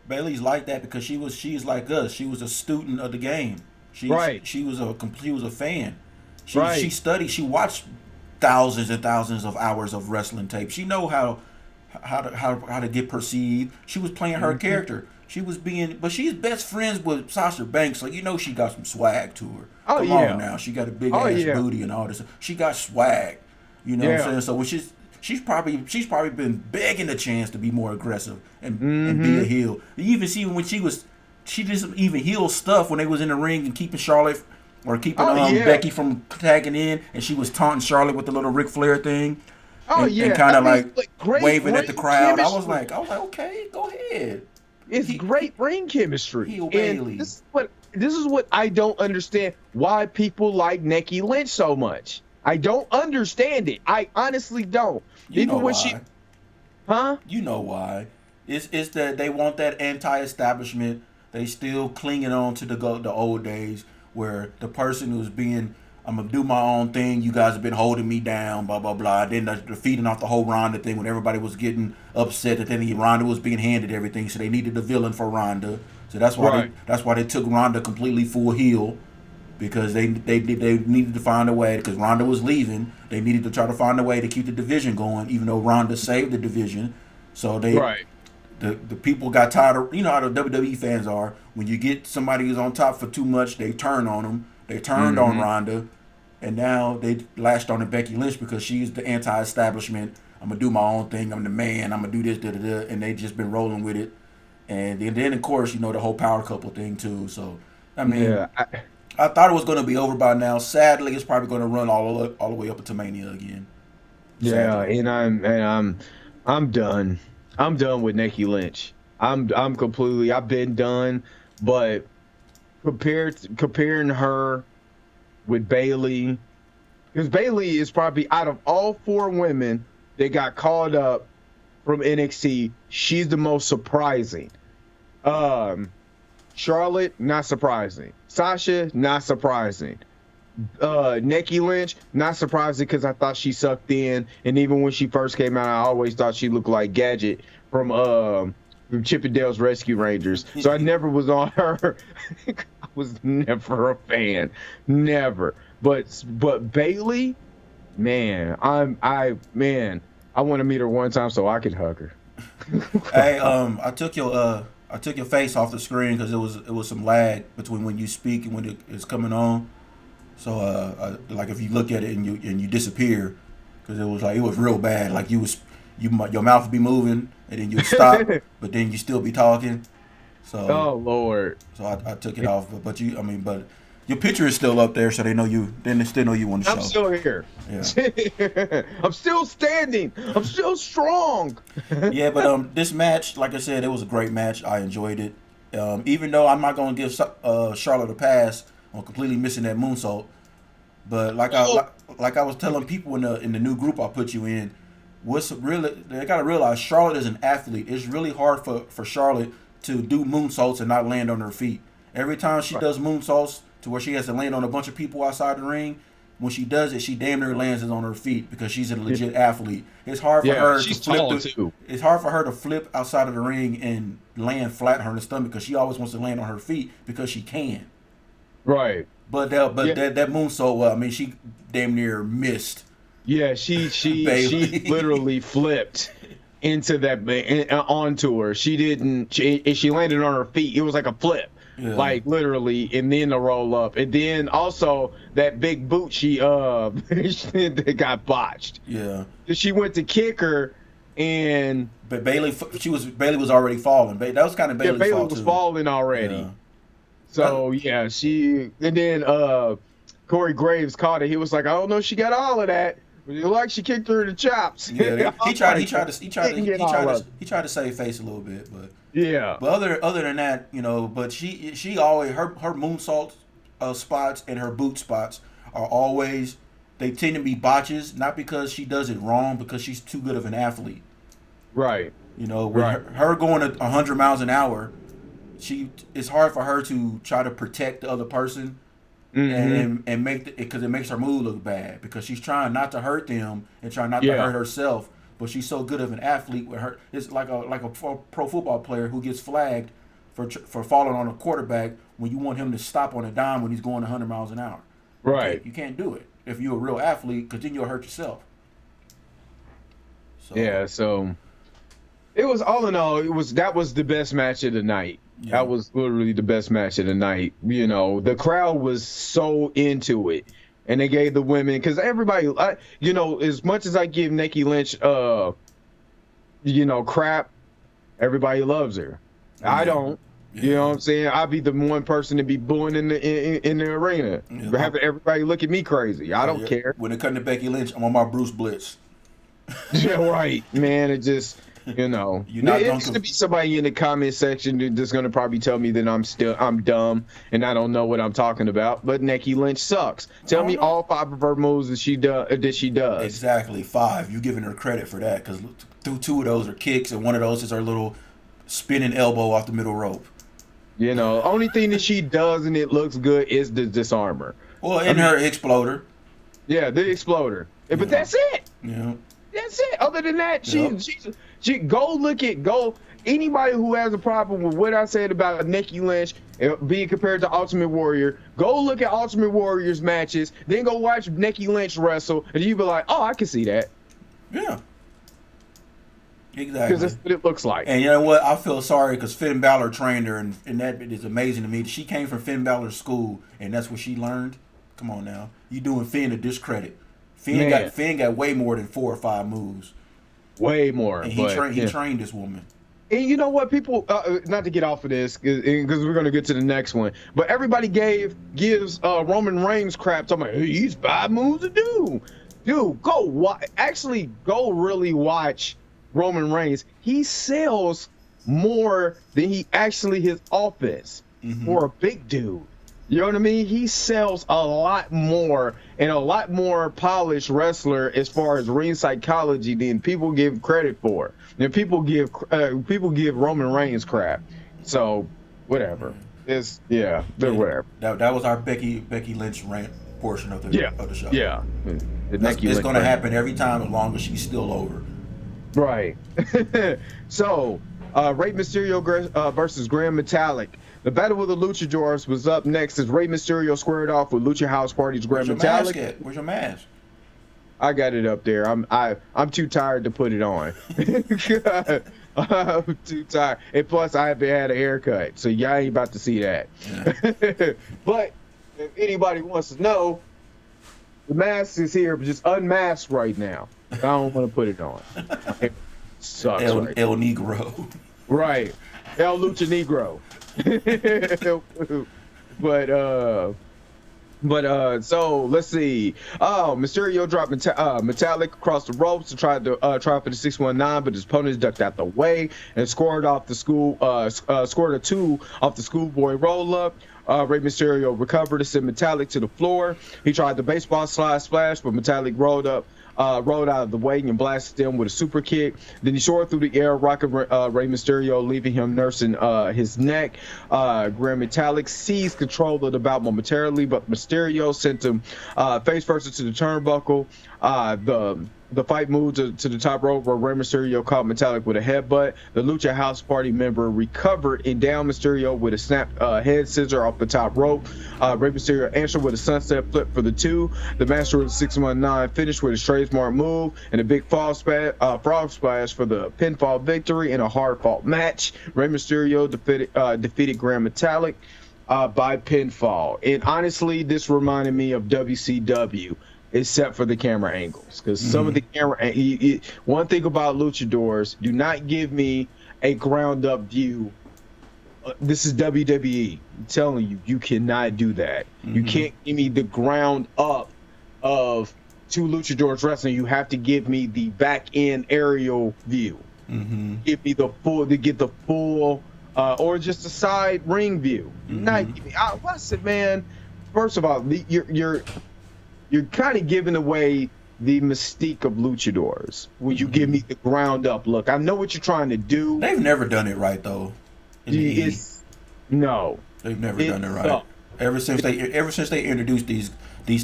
Bailey's like that because she's like us. She was a student of the game. She was a fan. She studied. She watched thousands and thousands of hours of wrestling tape. She know how to get perceived. She was playing her character. But she's best friends with Sasha Banks. Like she got some swag to her. Come on now, she got a big ass booty and all this. She got swag. You know what I'm saying? So she's probably been begging the chance to be more aggressive and be a heel. You even see when she did some even heel stuff when they was in the ring and keeping Charlotte or keeping Becky from tagging in, and she was taunting Charlotte with the little Ric Flair thing. And kind of like waving at the crowd. I was like, okay, go ahead. It's great ring chemistry. Heel And Bailey. this is what I don't understand. Why people like Nikki Lynch so much? I don't understand it. I honestly don't. You know Even when why? huh? You know why? It's that they want that anti-establishment. They still clinging on to the old days where the person who's being, I'm gonna do my own thing. You guys have been holding me down, blah blah blah. Then the feeding off the whole Ronda thing when everybody was getting upset that then Ronda was being handed everything, so they needed a villain for Ronda. So that's why they took Ronda completely full heel, because they needed to find a way, because Ronda was leaving. They needed to try to find a way to keep the division going, even though Ronda saved the division. So the people got tired of, you know how the WWE fans are. When you get somebody who's on top for too much, they turn on them. They turned on Ronda, and now they lashed on to Becky Lynch because she's the anti-establishment. I'm gonna do my own thing. I'm the man. I'm gonna do this, da da da. And they just been rolling with it. And then of course, you know, the whole power couple thing too. So I mean, Yeah. I thought it was going to be over by now. Sadly, it's probably going to run all the way up to Mania again. Yeah, Sadly. and I'm done. I'm done with Nikki Lynch. I'm completely. I've been done. But comparing her with Bailey, because Bailey is probably, out of all four women that got called up from NXT, she's the most surprising. Charlotte, not surprising. Sasha, not surprising. Nikki Lynch, not surprising because I thought she sucked in, and even when she first came out, I always thought she looked like Gadget from Chippendale's Rescue Rangers. So I never was on her. I was never a fan, never. But Bailey, man, I want to meet her one time so I could hug her. Hey, I took your face off the screen because it was some lag between when you speak and when it's coming on. So like if you look at it and you disappear, because it was real bad. Like your mouth would be moving and then you would stop, but then you still be talking. So Oh Lord. so I took it off, but your picture is still up there, so they still know you on the show. I'm still here. Yeah. I'm still standing. I'm still strong. Yeah, but this match, like I said, it was a great match. I enjoyed it. Even though I'm not going to give Charlotte a pass on completely missing that moonsault, but like I was telling people in the new group I put you in, they got to realize Charlotte is an athlete. It's really hard for Charlotte to do moonsaults and not land on her feet. Every time she does moonsaults to where she has to land on a bunch of people outside the ring, when she does it, she damn near lands it on her feet because she's a legit athlete. It's hard for her to flip too. It's hard for her to flip outside of the ring and land flat on her stomach because she always wants to land on her feet because she can. Right. That moonsault, I mean, she damn near missed. Yeah, she Bailey. literally flipped into that onto her. She didn't. She landed on her feet. It was like a flip. Yeah. Like literally, and then the roll up, and then also that big boot she that got botched. Yeah. She went to kick her, and But Bailey was already falling. That was kind of Bailey's Bailey fault was too. falling already. Yeah. So yeah, and then Corey Graves caught it. He was like, I don't know, if she got all of that. But it like she kicked her in the chops. Yeah, he tried to save face a little bit, but yeah. But other than that, you know, but she always her moonsault spots and her boot spots are always, they tend to be botches, not because she does it wrong, because she's too good of an athlete. Right. You know, with her going at 100 miles an hour, it's hard for her to try to protect the other person. Mm-hmm. And make it, because it makes her mood look bad, because she's trying not to hurt them and trying not to hurt herself, but she's so good of an athlete with her. It's like a pro football player who gets flagged for falling on a quarterback when you want him to stop on a dime when he's going 100 miles an hour. Right. You can't do it if you're a real athlete, because then you'll hurt yourself. So, Yeah. So it was, all in all, that was the best match of the night. Yeah. That was literally the best match of the night. You know, the crowd was so into it, and they gave the women, because everybody, you know, as much as I give Nikki Lynch, you know, crap, everybody loves her. I don't. Yeah. You know what I'm saying? I'll be the one person to be booing in the arena, having everybody look at me crazy. I don't care. When it comes to Becky Lynch, I'm on my Bruce Blitz. Yeah, right, man. It just, You know, You're not there's gonna be somebody in the comment section that's gonna probably tell me that I'm dumb and I don't know what I'm talking about. But Nikki Lynch sucks. Tell me all 5 of her moves that she does. Exactly 5. You giving her credit for that because 2 of those are kicks and one of those is her little spinning elbow off the middle rope. You know, only thing that she does and it looks good is the disarmer. Well, her exploder. Yeah, the exploder. But that's it. Yeah. That's it. Other than that, she go anybody who has a problem with what I said about Nikki Lynch being compared to Ultimate Warrior, go look at Ultimate Warrior's matches, then go watch Nikki Lynch wrestle, and you be like, oh, I can see that. Yeah. Exactly. Because that's what it looks like. And you know what? I feel sorry because Finn Balor trained her, and that is amazing to me. She came from Finn Balor's school, and that's what she learned. Come on now. You doing Finn a discredit. Finn got way more than 4 or 5 moves. Way more. And he trained this woman. And you know what, people? Not to get off of this, because we're gonna get to the next one. But everybody gives Roman Reigns crap. Talking about he's 5 moves to do. Dude, go really watch Roman Reigns. He sells more than his offense for a big dude. You know what I mean? He sells a lot more and a lot more polished wrestler as far as ring psychology than people give credit for. And people give Roman Reigns crap. So whatever. Whatever. That was our Becky Lynch rant portion of the show. Yeah. It's going to happen every time as long as she's still over. Right. So, Rey Mysterio versus Grand Metalik. The Battle of the Luchadors was up next as Rey Mysterio squared off with Lucha House Party's Grand Metalik. Where's your mask? I got it up there. I'm too tired to put it on. I'm too tired. And plus, I haven't had a haircut, so y'all ain't about to see that. Yeah. But if anybody wants to know, the mask is here, but just unmasked right now. I don't want to put it on. It sucks. El Negro. Right. El Lucha Negro. So let's see. Mysterio dropped Metallic across the ropes to try for the 619, but his opponents ducked out the way and scored a 2 off the schoolboy roll up. Rey Mysterio recovered to send Metallic to the floor. He tried the baseball slide splash, but Metallic rolled out of the way and blasted him with a super kick. Then he soared through the air, rocking Rey Mysterio, leaving him nursing his neck. Grand Metalik seized control of the bout momentarily, but Mysterio sent him face first into the turnbuckle. The fight moved to the top rope where Rey Mysterio caught Metalik with a headbutt. The Lucha House Party member recovered and downed Mysterio with a snap head scissor off the top rope. Rey Mysterio answered with a sunset flip for the 2. The master of the 619 finished with a trademark move and a big frog splash for the pinfall victory in a hard-fought match. Rey Mysterio defeated Grand Metalik by pinfall. And honestly, this reminded me of WCW. Except for the camera angles, because some of the camera. One thing about luchadors, do not give me a ground up view. This is WWE. I'm telling you, you cannot do that. You can't give me the ground up of 2 luchadors wrestling. You have to give me the back end aerial view. Give me the full, or just a side ring view. Not give me. I said, man. First of all, you're kind of giving away the mystique of luchadors when you give me the ground up look. I know what you're trying to do. They've never done it right though. No, they've never done it right. Ever since they introduced these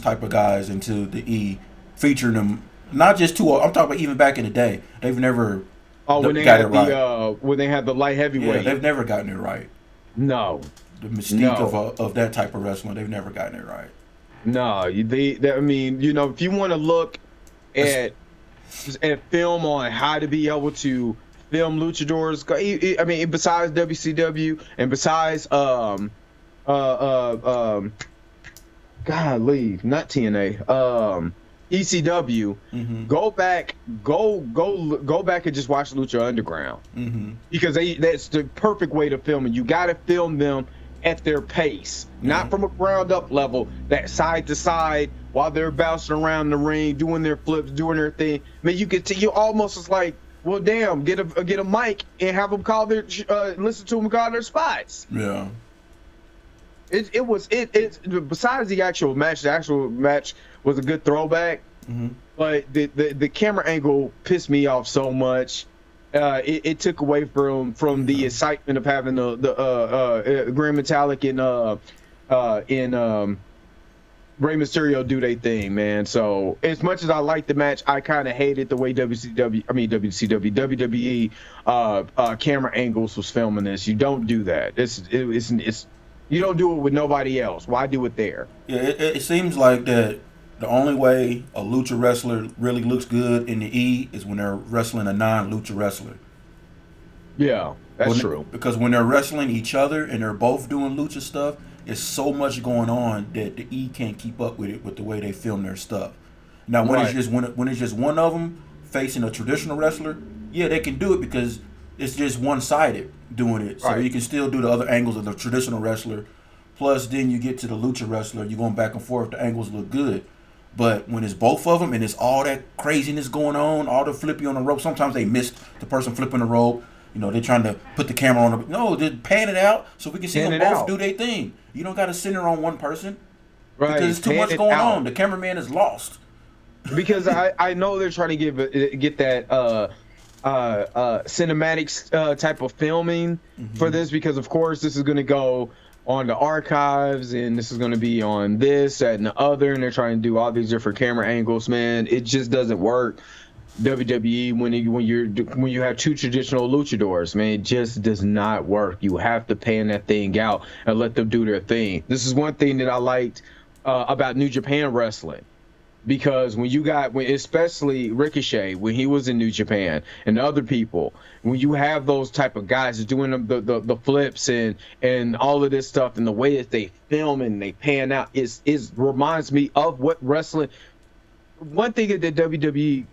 type of guys into the E, featuring them not just I'm talking about even back in the day. They've never when they had when they had the light heavyweight. Yeah, they've never gotten it right. No, the mystique of that type of wrestling, they've never gotten it right. No, I mean, you know, if you want to look at film on how to be able to film luchadors, I mean, besides WCW and besides golly, not TNA, ECW, go back and just watch Lucha Underground, because that's the perfect way to film it. You got to film them at their pace, not from a ground up level, that side to side while they're bouncing around the ring, doing their flips, doing their thing. I mean, you almost, it's like Well, damn, get a mic and have them call their listen to them call their spots. Yeah. It's besides the actual match was a good throwback, but the camera angle pissed me off so much. It took away from the excitement of having the Grand Metallic and Rey Mysterio do their thing, man. So as much as I liked the match, I kind of hated the way WWE camera angles was filming this. You don't do that. It's you don't do it with nobody else. Why do it there? Yeah, it seems like that the only way a lucha wrestler really looks good in the E is when they're wrestling a non-lucha wrestler. Yeah, that's true. Because when they're wrestling each other and they're both doing lucha stuff, it's so much going on that the E can't keep up with it with the way they film their stuff. Now, when it's just one of them facing a traditional wrestler, yeah, they can do it because it's just one-sided doing it. So you can still do the other angles of the traditional wrestler. Plus, then you get to the lucha wrestler, you're going back and forth. The angles look good. But when it's both of them and it's all that craziness going on, all the flipping on the rope, sometimes they missed the person flipping the rope. You know, they're trying to put the camera on. No, just pan it out so we can see them both do their thing. You don't got to center on one person. Right. Because there's too much going on. The cameraman is lost. Because I know they're trying to get that cinematics type of filming for this, because, of course, this is going to go on the archives and this is going to be on this, that, and the other. And they're trying to do all these different camera angles, man. It just doesn't work. WWE when you have two traditional luchadors, man, it just does not work. You have to pan that thing out and let them do their thing. This is one thing that I liked about New Japan Wrestling, because especially Ricochet when he was in New Japan and other people, when you have those type of guys doing the flips and all of this stuff, and the way that they film and they pan out is reminds me of what wrestling. One thing that WWE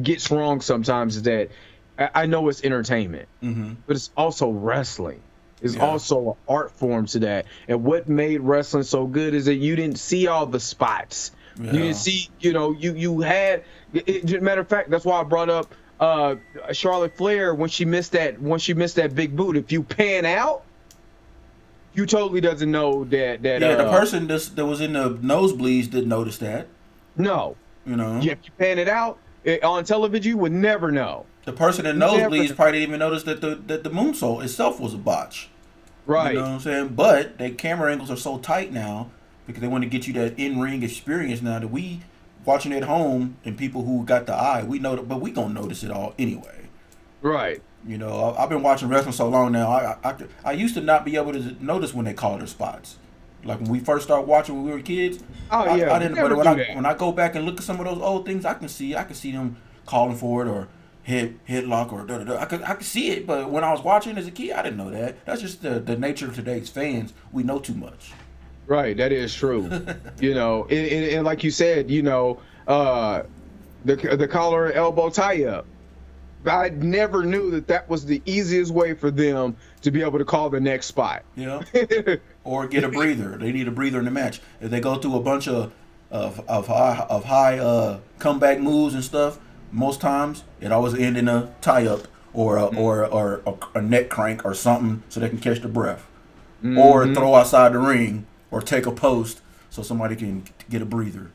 gets wrong sometimes is that I know it's entertainment, but it's also wrestling. It's also an art form to that. And what made wrestling so good is that you didn't see all the spots. Yeah. You didn't see, you had. Matter of fact, that's why I brought up Charlotte Flair when she missed that big boot. If you pan out, you totally doesn't know that. The person that was in the nosebleeds didn't notice that. No. If you pan it out on television, you would never know. The person in nosebleeds probably didn't even notice that the moonsault itself was a botch. Right. You know what I'm saying? But the camera angles are so tight now because they want to get you that in-ring experience now that we watching at home, and people who got the eye, we know that, but we gonna notice it all anyway. Right. I've been watching wrestling so long now. I used to not be able to notice when they called their spots. Like when we first started watching when we were kids. I didn't. But when I go back and look at some of those old things, I can see them calling for it or headlock or da da da. I could see it, but when I was watching as a kid, I didn't know that. That's just the nature of today's fans. We know too much. Right, that is true. And like you said, the collar and elbow tie up. I never knew that was the easiest way for them to be able to call the next spot. Yeah. Or get a breather. They need a breather in the match. If they go through a bunch of high comeback moves and stuff, most times it always ends in a tie up or a neck crank or something so they can catch the breath, or throw outside the ring or take a post so somebody can get a breather.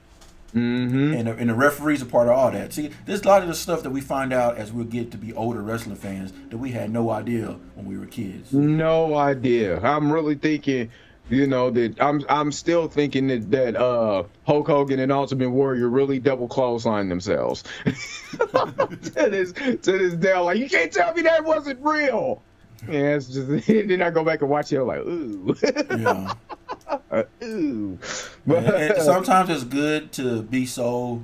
And the referees are part of all that. See, there's a lot of the stuff that we find out as we get to be older wrestling fans that we had no idea when we were kids. No idea. I'm really thinking, that I'm still thinking that Hulk Hogan and Ultimate Warrior really double clothesline themselves to this day. Like, you can't tell me that wasn't real. Yeah, it's just. Then I go back and watch it. I'm like, ooh. Yeah. Ooh. And sometimes it's good to be so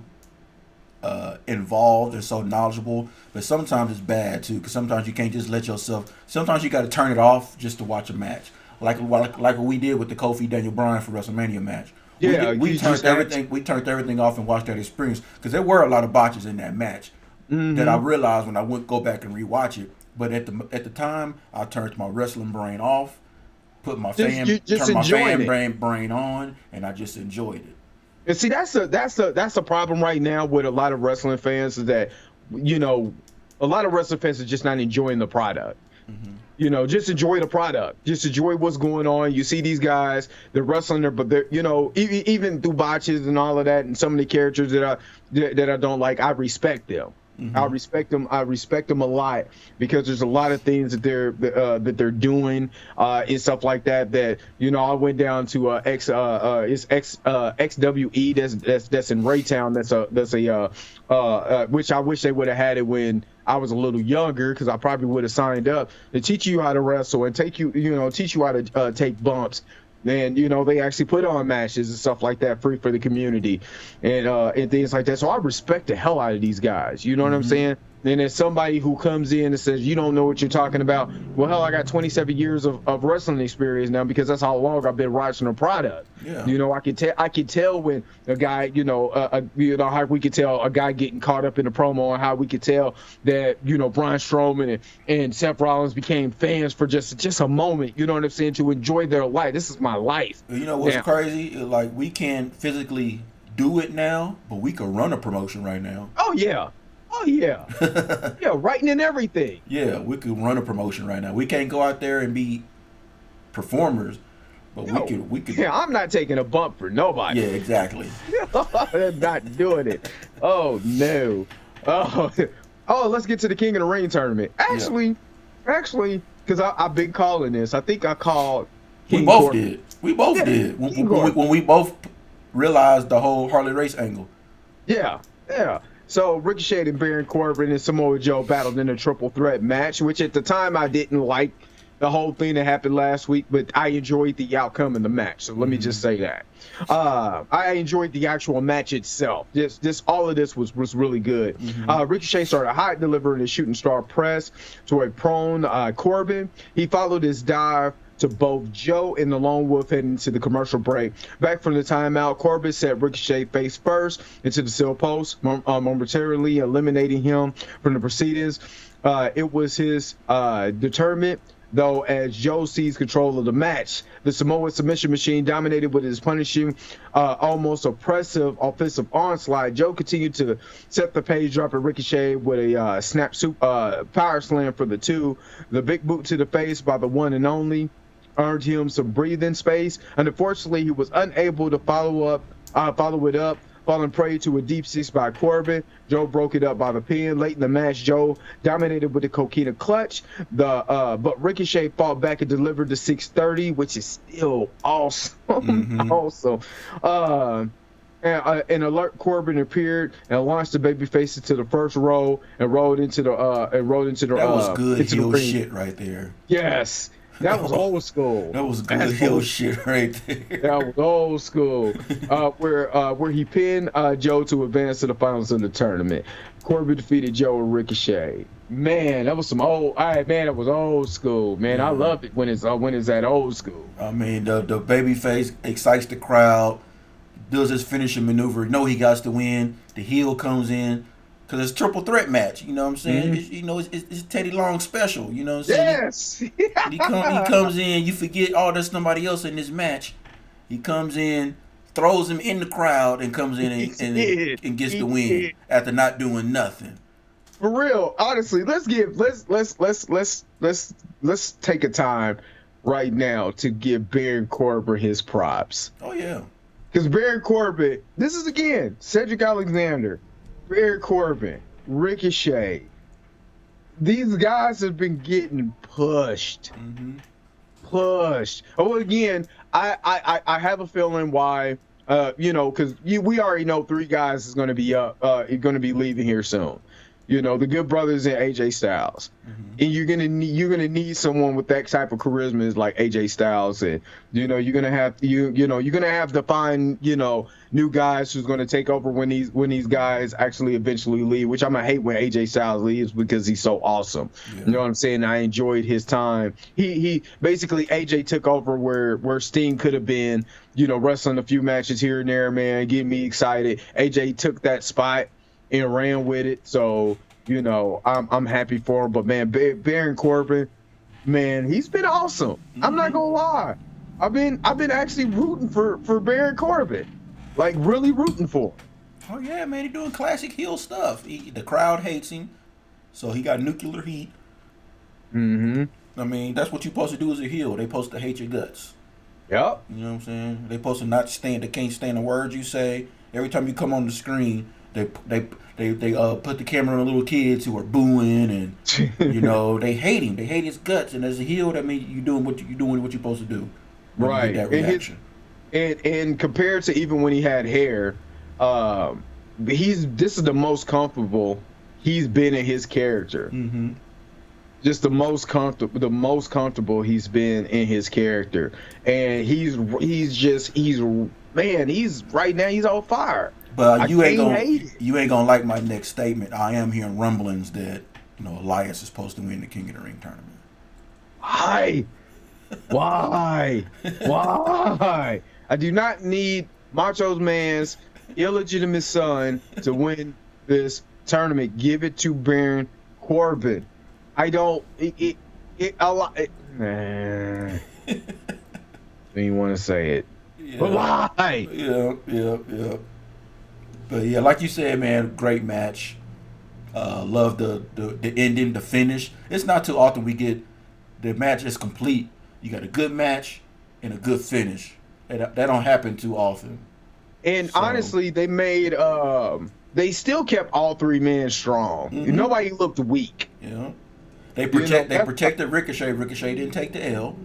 involved and so knowledgeable, but sometimes it's bad too, because sometimes you can't just let yourself. Sometimes you got to turn it off just to watch a match, like what we did with the Kofi Daniel Bryan for WrestleMania match. Yeah, we turned everything. We turned everything off and watched that experience, because there were a lot of botches in that match that I realized when I went go back and rewatch it. But at the time, I turned my wrestling brain off, put my fan brain on, and I just enjoyed it. And see, that's a problem right now with a lot of wrestling fans, is that a lot of wrestling fans are just not enjoying the product. You know, just enjoy the product. Just enjoy what's going on. You see these guys, they're wrestling there, but they're, you know, even through botches and all of that, and some of the characters that I don't like, I respect them. I respect them. I respect them a lot because there's a lot of things that they're doing and stuff like that. That, you know, I went down to XWE that's in Raytown. That's a which I wish they would have had it when I was a little younger, because I probably would have signed up to teach you how to wrestle and teach you how to take bumps. And, you know, they actually put on matches and stuff like that free for the community and things like that. So I respect the hell out of these guys. You know what I'm saying? And as somebody who comes in and says, you don't know what you're talking about. Well, hell, I got 27 years of wrestling experience now, because that's how long I've been watching the product. Yeah. You know, I can tell when a guy, you know, how we could tell a guy getting caught up in the promo, and how we could tell that, you know, Braun Strowman and Seth Rollins became fans for just a moment, you know what I'm saying, to enjoy their life. This is my life. You know what's crazy? Like, we can't physically do it now, but we can run a promotion right now. Oh, yeah. Oh, yeah. Yeah, writing and everything. Yeah, we could run a promotion right now. We can't go out there and be performers, but we could. Yeah, I'm not taking a bump for nobody. Yeah, exactly. I'm not doing it. Oh, no. Oh, let's get to the King of the Ring tournament. Actually, because I've been calling this. I think I called King Corbin. We both did. When we both realized the whole Harley Race angle. Yeah. So Ricochet and Baron Corbin and Samoa Joe battled in a triple threat match, which at the time I didn't like the whole thing that happened last week, but I enjoyed the outcome of the match. So let me just say that. I enjoyed the actual match itself. This all of this was really good. Ricochet started hot, delivering a shooting star press to a prone Corbin. He followed his dive to both Joe and the Lone Wolf heading into the commercial break. Back from the timeout, Corbin set Ricochet face first into the steel post, momentarily eliminating him from the proceedings. It was his determinant, though, as Joe seized control of the match. The Samoa submission machine dominated with his punishing, almost oppressive offensive onslaught. Joe continued to set the pace, dropping Ricochet with a snap power slam for the two. The big boot to the face by the one and only earned him some breathing space, and unfortunately he was unable to follow it up, falling prey to a deep six by Corbin. Joe broke it up by the pin. Late in the match, Joe dominated with the Coquina clutch. But Ricochet fought back and delivered the 630, which is still awesome. Also, an alert Corbin appeared and launched the babyface into the first row and rolled into the That was good heel shit right there. Yes. That was old school. That was good heel shit right there. That was old school. Where he pinned Joe to advance to the finals of the tournament. Corbin defeated Joe and Ricochet. Man, that was some old. That was old school. Man, I love it when it's that old school. I mean, the babyface excites the crowd, does his finishing maneuver. He got to win. The heel comes in. Because it's a triple threat match, you know what I'm saying? It's Teddy Long special, you know what I'm saying? Yes! He comes in, you forget, there's somebody else in this match. He comes in, throws him in the crowd, and comes in and gets the win after not doing nothing. For real, honestly, let's take a time right now to give Baron Corbin his props. Oh, yeah. Because Baron Corbin, this is, again, Cedric Alexander, Baron Corbin, Ricochet. These guys have been getting pushed. Pushed. Oh, again, I have a feeling why, because we already know three guys is going to be leaving here soon. The Good Brothers and AJ Styles. And you're gonna need someone with that type of charisma as like AJ Styles, and you're gonna have to find new guys who's gonna take over when these guys actually eventually leave. Which I'm gonna hate when AJ Styles leaves because he's so awesome. Yeah. You know what I'm saying? I enjoyed his time. He basically AJ took over where Sting could have been, wrestling a few matches here and there, man, getting me excited. AJ took that spot and ran with it, so I'm happy for him. But man, Baron Corbin, man, he's been awesome. I'm not gonna lie, I've been actually rooting for Baron Corbin, like really rooting for him. Oh yeah, man, he's doing classic heel stuff. The crowd hates him. So he got nuclear heat. Mm-hmm. I mean, that's what you're supposed to do as a heel. They supposed to hate your guts. Yep. You know what I'm saying? They supposed to not stand. They can't stand the words you say. Every time you come on the screen, they put the camera on the little kids who are booing and they hate him. They hate his guts. And as a heel, that means you doing what you're supposed to do. Right. You get that reaction. And compared to even when he had hair, this is the most comfortable he's been in his character. Mm-hmm. Just the most comfortable he's been in his character, and he's right now he's on fire. But you ain't gonna like my next statement. I am hearing rumblings that Elias is supposed to win the King of the Ring tournament. Why? I do not need Macho Man's illegitimate son to win this tournament. Give it to Baron Corbin. I don't. Nah. Don't even want to say it. Yeah. But why? Yeah. But yeah, like you said, man, great match. Love the ending, the finish. It's not too often we get the match is complete. You got a good match and a good finish. That don't happen too often. And honestly, they made they still kept all three men strong. Mm-hmm. Nobody looked weak. Yeah. They protected Ricochet. Ricochet didn't take the L.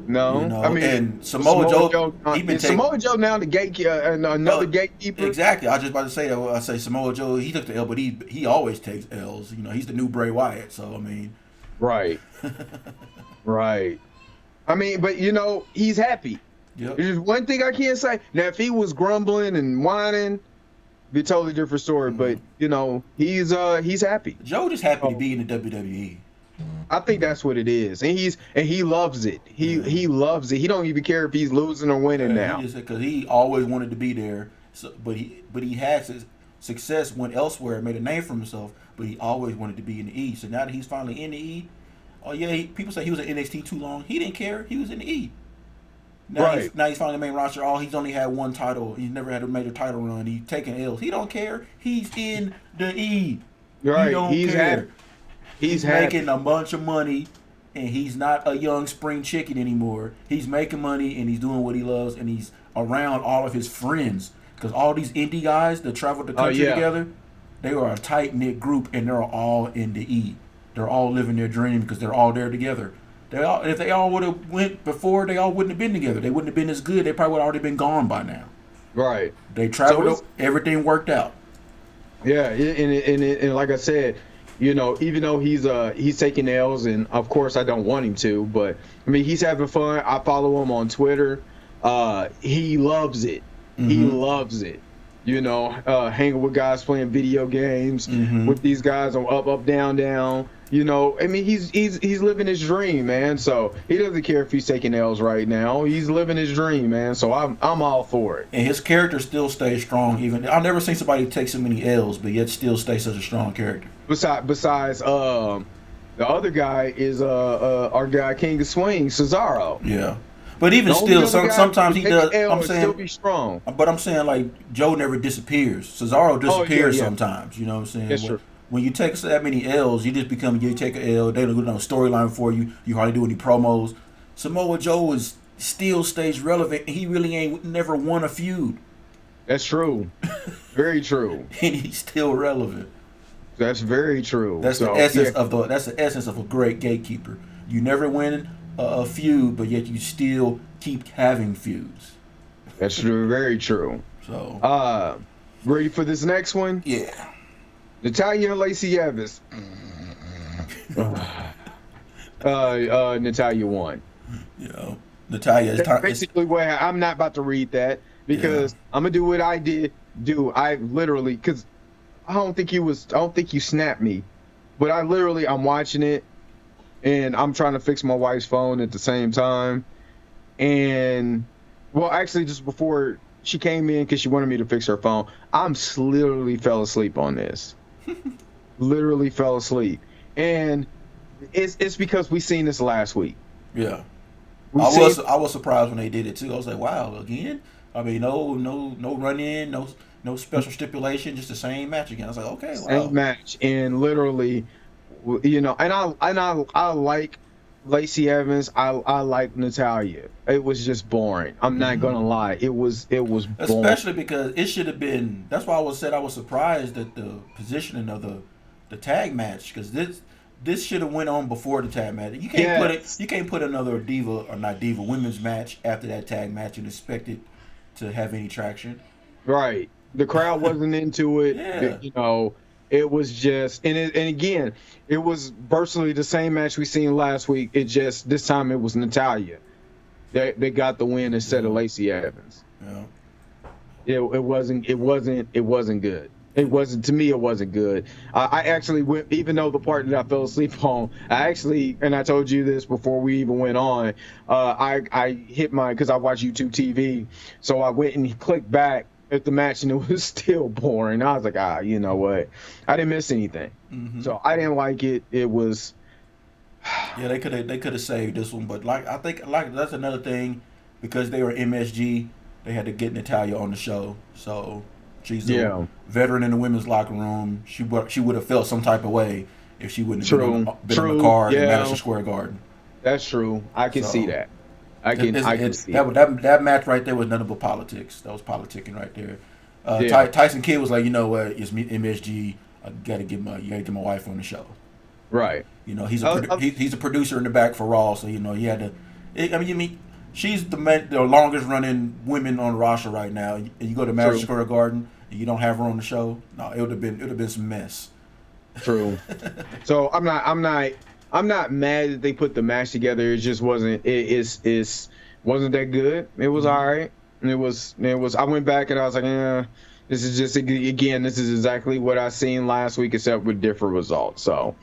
No, I mean, and Samoa Joe Samoa Joe now the another gatekeeper. Exactly. I was just about to say that. I say Samoa Joe, he took the L, but he always takes L's. He's the new Bray Wyatt. So I mean, right. I mean, but he's happy. Yep. There's one thing I can't say. Now, if he was grumbling and whining, be a totally different story. Mm-hmm. But he's happy. Joe just happy to be in the WWE. I think that's what it is, and he loves it. He loves it. He don't even care if he's losing or winning now. Because he always wanted to be there. So, but he had his success, went elsewhere, made a name for himself. But he always wanted to be in the E. So now that he's finally in the E, people say he was in NXT too long. He didn't care. He was in the E. Now he's finally main roster. He's only had one title. He's never had a major title run. He's taking L's. He don't care. He's in the E. Right. He don't care. Happy. He's making a bunch of money, and he's not a young spring chicken anymore. He's making money, and he's doing what he loves, and he's around all of his friends. Because all these indie guys that travel the country together, they are a tight-knit group, and they're all in the E. They're all living their dream because they're all there together. If they all would have went before, they all wouldn't have been together. They wouldn't have been as good. They probably would have already been gone by now. Right. They traveled. Everything worked out. Yeah, and like I said, even though he's taking L's, and of course I don't want him to, but I mean he's having fun. I follow him on Twitter. He loves it. Mm-hmm. He loves it. Hanging with guys playing video games with these guys on up, down, down. I mean he's living his dream, man. So he doesn't care if he's taking L's right now. He's living his dream, man. So I'm all for it. And his character still stays strong. Even I've never seen somebody take so many L's, but yet still stay such a strong character. Besides, the other guy is our guy King of Swing, Cesaro. Yeah. But even still, sometimes he does. I'm saying, still be strong. But I'm saying, like, Joe never disappears. Cesaro disappears sometimes. You know what I'm saying? That's true. When you take that many L's, you take an L. They don't do no storyline for you. You hardly do any promos. Samoa Joe still stays relevant. And he really ain't never won a feud. That's true. Very true. And he's still relevant. That's very true. That's the essence of a great gatekeeper. You never win a feud, but yet you still keep having feuds. That's true. Very true. So, ready for this next one? Yeah. Natalya and Lacey Evans. Natalya won. Natalya is basically where I'm not about to read that because I'm gonna do what I did. I literally because I don't think you snapped me, but I'm watching it and I'm trying to fix my wife's phone at the same time. And well, actually, just before she came in because she wanted me to fix her phone, literally fell asleep on this. Literally fell asleep, and it's because we seen this last week. Yeah, I was surprised when they did it too. I was like, wow, again. I mean, no run in, no special stipulation, just the same match again. I was like, okay, wow. Same match, and literally you know, and I like Lacey Evans. I like Natalia. It was just boring. I'm not gonna lie. It was boring. Especially because it should have been. That's why I was surprised at the positioning of the tag match because this should have went on before the tag match. You can't put it. Yes, You can't put another diva or not diva women's match after that tag match and expect it to have any traction. right. The crowd wasn't into it. Yeah. You know, it was just and again, it was virtually the same match we seen last week. It just this time it was Natalia. They got the win instead of Lacey Evans. Yeah. It wasn't good. It wasn't to me. It wasn't good. I actually went, even though the part that I fell asleep on. I actually, and I told you this before we even went on. I hit my because I watch YouTube TV, so I went and clicked back at the match and it was still boring. I was like, you know what? I didn't miss anything, so I didn't like it. It was. Yeah, they could have saved this one, but I think that's another thing because they were MSG, they had to get Natalia on the show. So she's a veteran in the women's locker room. She would have felt some type of way if she wouldn't have been on the card in Madison Square Garden. That's true. I can see that. I can see that match right there was nothing but politics. That was politicking right there. Tyson Kidd was like, you know what, it's me, MSG. You gotta get my wife on the show. right. You know, he's a producer in the back for Raw, so you know he had to. I mean, she's the longest running women on the roster right now. And you go to Madison Square Garden and you don't have her on the show. No, it would have been some mess. True. So I'm not mad that they put the match together. It just wasn't. It wasn't that good. It was all right. It was. I went back and I was like, this is just again. This is exactly what I seen last week, except with different results. So.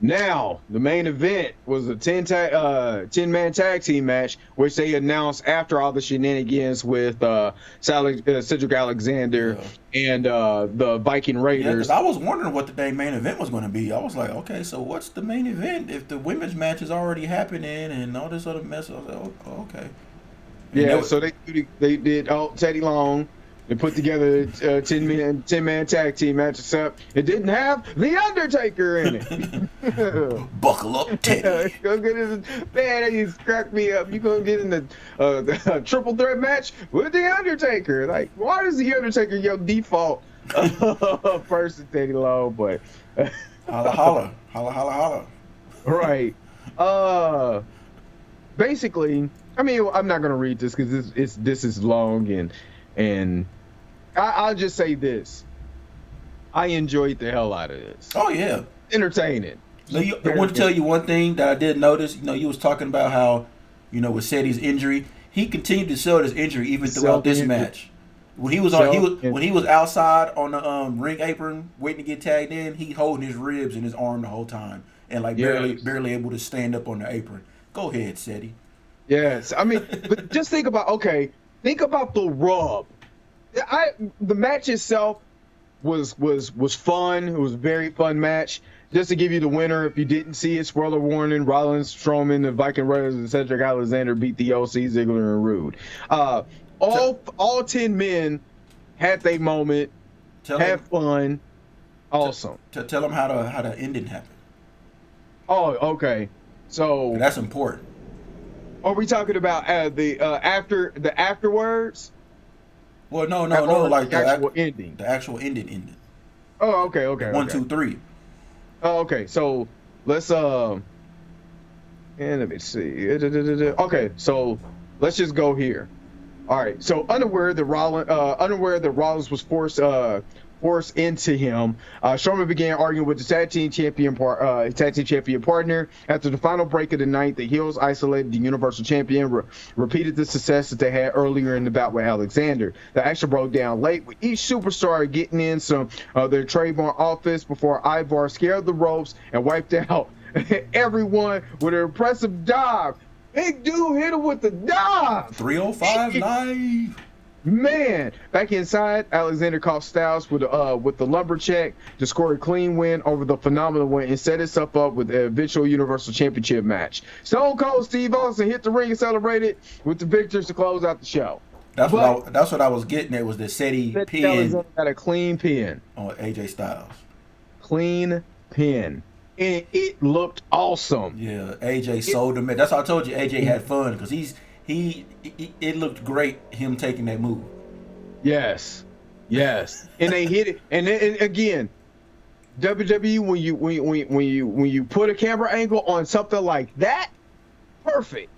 Now, the main event was a 10-man tag team match, which they announced after all the shenanigans with Cedric Alexander and the Viking Raiders. Yeah, because I was wondering what the main event was going to be. I was like, okay, so what's the main event if the women's match is already happening and all this other mess? I was like, oh, okay. And so they did Teddy Long. They put together a 10-man tag team match, except it didn't have The Undertaker in it. Buckle up, Teddy. Go get in man, you cracked me up. You gonna get in the triple threat match with The Undertaker. Like, why is The Undertaker your default person, Teddy Long? But holla, holla, holla, holla. Right. Basically, I mean, I'm not gonna read this because this is long and I'll just say this. I enjoyed the hell out of this. Oh, yeah. Entertaining. I want to tell you one thing that I did notice. You know, you was talking about how, you know, with Seti's injury, he continued to sell his injury even throughout this match. When he was outside on the ring apron waiting to get tagged in, he holding his ribs and his arm the whole time and like barely able to stand up on the apron. Go ahead, Seti. Yes. I mean, but just think about the rub. The match itself was fun. It was a very fun match. Just to give you the winner, if you didn't see it, spoiler warning: Rollins, Strowman, the Viking Raiders, and Cedric Alexander beat the OC, Ziggler, and Rude. All 10 men had their moment, had fun, awesome. Tell them how the ending happened. Oh, okay. So that's important. Are we talking about the afterwards? Well, no, like the actual ending. The actual ending. Oh, okay. 1, 2, 3. Oh, okay. So let's and let me see. Okay, so let's just go here. All right. So unaware that Rollins was forced into him, Strowman began arguing with the tag team champion partner. After the final break of the night, the heels isolated the Universal Champion, repeated the success that they had earlier in the bout with Alexander. The action broke down late, with each superstar getting in some their trademark offense before Ivar scared the ropes and wiped out everyone with an impressive dive. Big dude hit him with the dive. 305 live. Man, back inside, Alexander caught Styles with the lumberjack to score a clean win over the Phenomenal One and set itself up with an eventual Universal Championship match. Stone Cold Steve Austin hit the ring and celebrated with the victors to close out the show. That's what I was getting at was the Seti pin. Got a clean pin on AJ Styles. Clean pin. and it looked awesome. Yeah, AJ sold him. That's how I told you AJ had fun because it looked great him taking that move. Yes, yes, and they hit it. And again, WWE when you put a camera angle on something like that, perfect.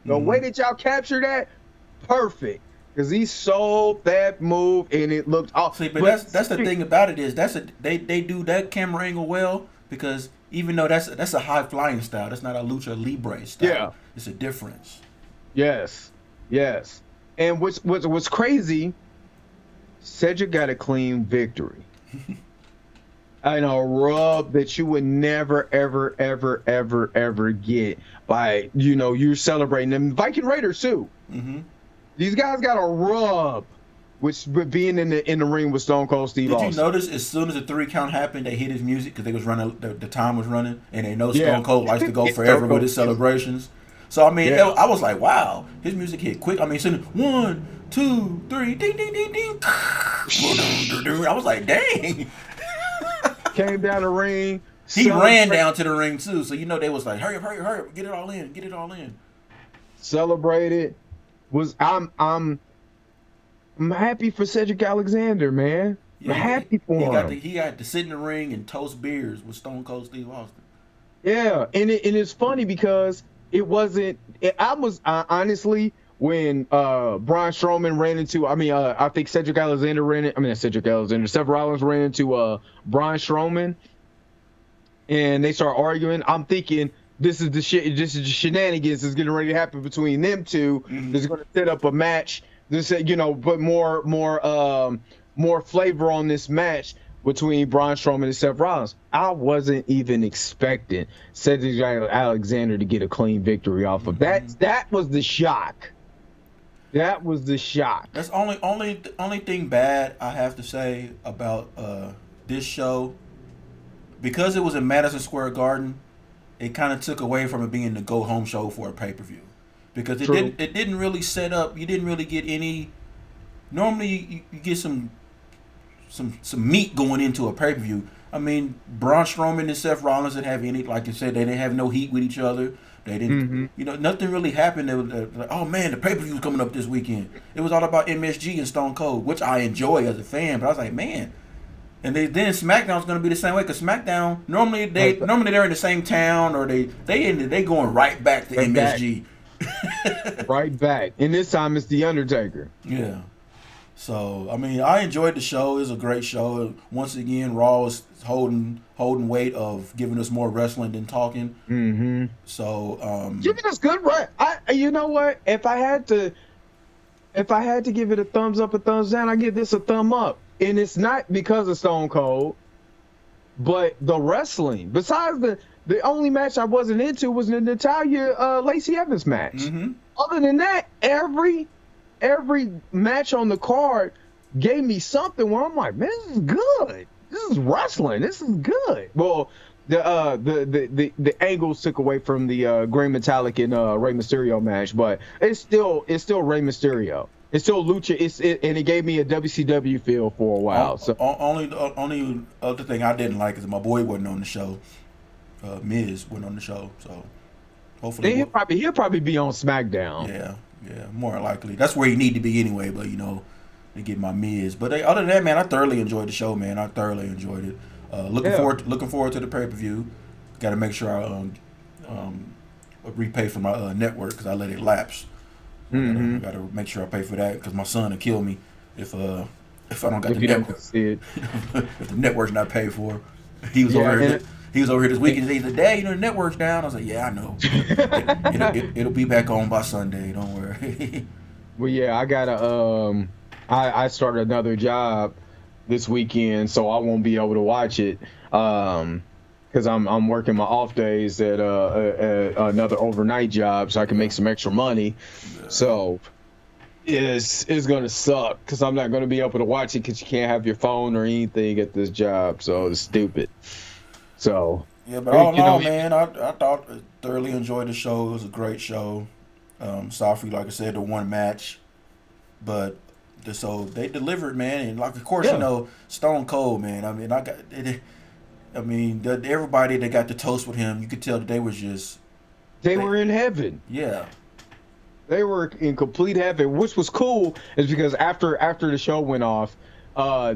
The way that y'all captured that, perfect. Because he sold that move and it looked awesome. See, but that's the thing about it is they do that camera angle well because even though that's a high flying style, that's not a lucha libre style. Yeah, it's a difference. Yes. And what's crazy, Cedric got a clean victory. And a rub that you would never, ever get by, you're celebrating them. Viking Raiders, too. Mm-hmm. These guys got a rub, which being in the ring with Stone Cold Steve Austin. Did you notice as soon as the 3 count happened, they hit his music because they was running, the time was running, and they know Stone Cold likes to go forever with his celebrations. So, I mean, I was like, wow, his music hit quick. I mean, 1, 2, 3, ding, ding, ding, ding. I was like, dang. Came down the ring. He ran down to the ring too, so they was like, hurry up, get it all in. Celebrated. I'm happy for Cedric Alexander, man. I'm happy for him. He got to sit in the ring and toast beers with Stone Cold Steve Austin. Yeah, and it's funny because it wasn't. I was honestly when Braun Strowman ran into. I think Seth Rollins ran into Braun Strowman, and they start arguing. I'm thinking this is the shenanigans that's getting ready to happen between them two. Mm-hmm. That's going to set up a match. Put more flavor on this match between Braun Strowman and Seth Rollins. I wasn't even expecting Cedric Alexander to get a clean victory off of that. That was the shock. That's only thing bad I have to say about this show, because it was in Madison Square Garden. It kind of took away from it being the go home show for a pay-per-view, because it didn't really set up. You didn't really get any. Normally you get some meat going into a pay-per-view. I mean, Braun Strowman and Seth Rollins didn't have any, like you said, they didn't have no heat with each other. They didn't, nothing really happened. They were like, oh man, the pay-per-view's coming up this weekend. It was all about MSG and Stone Cold, which I enjoy as a fan. But I was like, man. And then SmackDown's going to be the same way, because SmackDown normally they're in the same town, or they going right back to MSG. Right back, and this time it's the Undertaker. Yeah. So I mean, I enjoyed the show. It was a great show. Once again, Raw is holding weight of giving us more wrestling than talking. Mm-hmm. So giving us good you know what? If I had to give it a thumbs up, a thumbs down, I give this a thumb up. And it's not because of Stone Cold, but the wrestling. Besides the only match I wasn't into was the Natalya Lacey Evans match. Mm-hmm. Other than that, every match on the card gave me something where I'm like, man, this is good. This is wrestling. This is good. Well, the angles took away from the Grey Metallic and Rey Mysterio match, but it's still Rey Mysterio. It's still lucha. And it gave me a WCW feel for a while. So only other thing I didn't like is my boy wasn't on the show. Miz wasn't on the show, so hopefully he'll probably be on SmackDown. Yeah, more likely. That's where you need to be anyway. But to get my Miz. But other than that, man, I thoroughly enjoyed the show, man. I thoroughly enjoyed it. Looking forward to the pay-per-view. Got to make sure I repay for my network, because I let it lapse. Mm-hmm. Got to make sure I pay for that, because my son will kill me if I don't got the network. If the network's not paid for. He was over here. He was over here this weekend. He said, "Dad, the network's down." I was like, "Yeah, I know. It'll be back on by Sunday. Don't worry." Well, yeah, I gotta. I started another job this weekend, so I won't be able to watch it. Because I'm working my off days at another overnight job, so I can make some extra money. Yeah. So it's gonna suck, because I'm not gonna be able to watch it, because you can't have your phone or anything at this job. So it's stupid. So yeah, but all in all, man, I thought I thoroughly enjoyed the show. It was a great show. Sorry, like I said, the one match, but so they delivered, man. And like, of course, Stone Cold, man. I mean, I mean, everybody that got to toast with him, you could tell that they was just They were in heaven. yeah. They were in complete heaven, which was cool, is because after the show went off,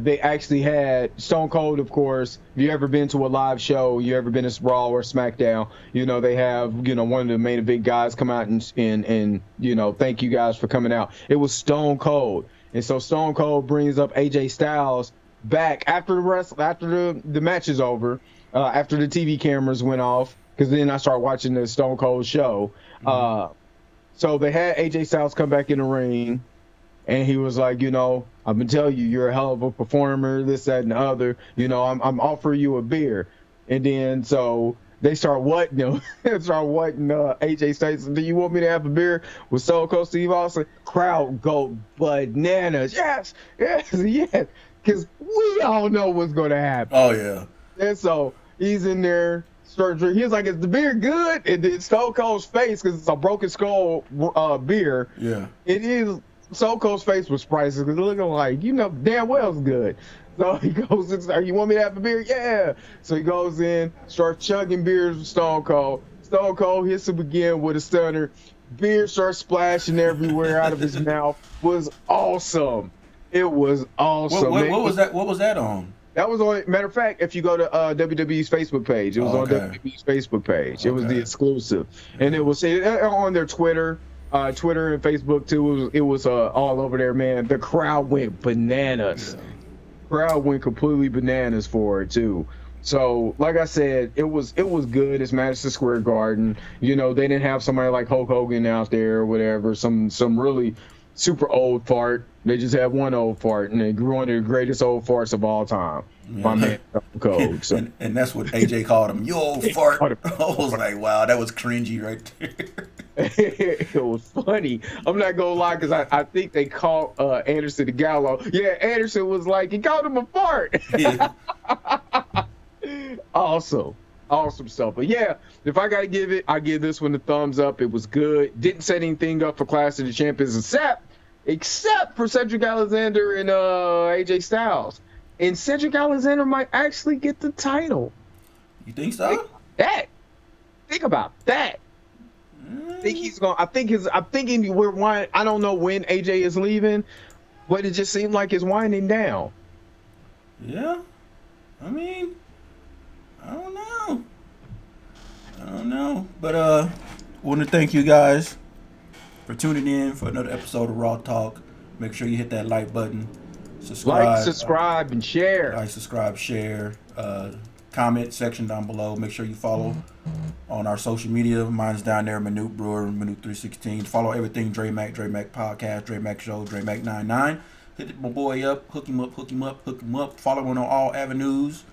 they actually had Stone Cold, of course. If you ever been to a live show, you ever been to Raw or SmackDown, they have, one of the main event guys come out and thank you guys for coming out. It was Stone Cold. And so Stone Cold brings up AJ Styles back after the match is over, after the TV cameras went off, because then I started watching the Stone Cold show. So they had AJ Styles come back in the ring, and he was like, I've been telling you, you're a hell of a performer, this, that, and the other. I'm offering you a beer. And then so they start AJ Styles, do you want me to have a beer with Stone Cold Steve Austin? Crowd go bananas. Yes, yes. Because we all know what's going to happen. Oh, yeah. And so he's in there. He was like, is the beer good? And then Stone Cold's face, because it's a Broken Skull beer. Yeah. It is. Stone Cold's face was priceless, because looking like, damn well it's good. So he goes in, you want me to have a beer? Yeah. So he goes in, starts chugging beers with Stone Cold. Stone Cold hits him again with a stunner. Beer starts splashing everywhere out of his mouth. Was awesome. It was awesome. What was that? What was that on? That was on. Matter of fact, if you go to WWE's Facebook page, it was on WWE's Facebook page. Okay. It was the exclusive, and it was on their Twitter and Facebook too. It was all over there, man. The crowd went bananas. Yeah. Crowd went completely bananas for it too. So, like I said, it was good. It's Madison Square Garden. They didn't have somebody like Hulk Hogan out there or whatever. Some really super old fart. They just had one old fart, and they grew into the greatest old farts of all time. Yeah. My man, Code. So. and that's what AJ called him. You old fart. I was like, wow, that was cringy right there. It was funny. I'm not gonna lie, because I think they called Anderson the Gallo. Yeah, Anderson was like, he called him a fart. Yeah. Awesome stuff. But yeah, if I gotta give it, I give this one a thumbs up. It was good. Didn't set anything up for Clash of the Champions except for Cedric Alexander and AJ Styles. And Cedric Alexander might actually get the title. You think so? Think about that. I think he's going. I'm thinking we're winding. I don't know when AJ is leaving, but it just seemed like it's winding down. Yeah, I mean, I don't know. But I want to thank you guys for tuning in for another episode of Raw Talk. Make sure you hit that like button, subscribe, and share. Like, subscribe, share. Comment section down below. Make sure you follow on our social media. Mine's down there, Minute Brewer, Minute 316. Follow everything Dre Mac Podcast, Dre Mac Show, Dre Mac 99. Hit my boy up, hook him up. Follow him on all avenues.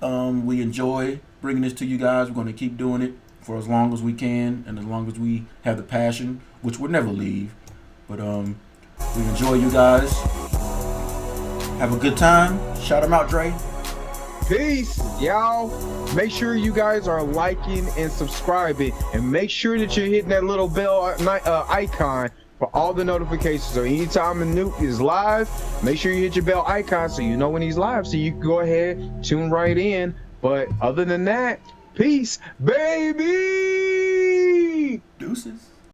We enjoy bringing this to you guys. We're going to keep doing it for as long as we can, and as long as we have the passion, which we'll never leave. But we enjoy you guys. Have a good time. Shout them out, Dre. Peace, y'all. Make sure you guys are liking and subscribing, and make sure that you're hitting that little bell icon for all the notifications. So anytime a Nute is live, make sure you hit your bell icon so you know when he's live, so you can go ahead, tune right in. But other than that, peace, baby. Deuces.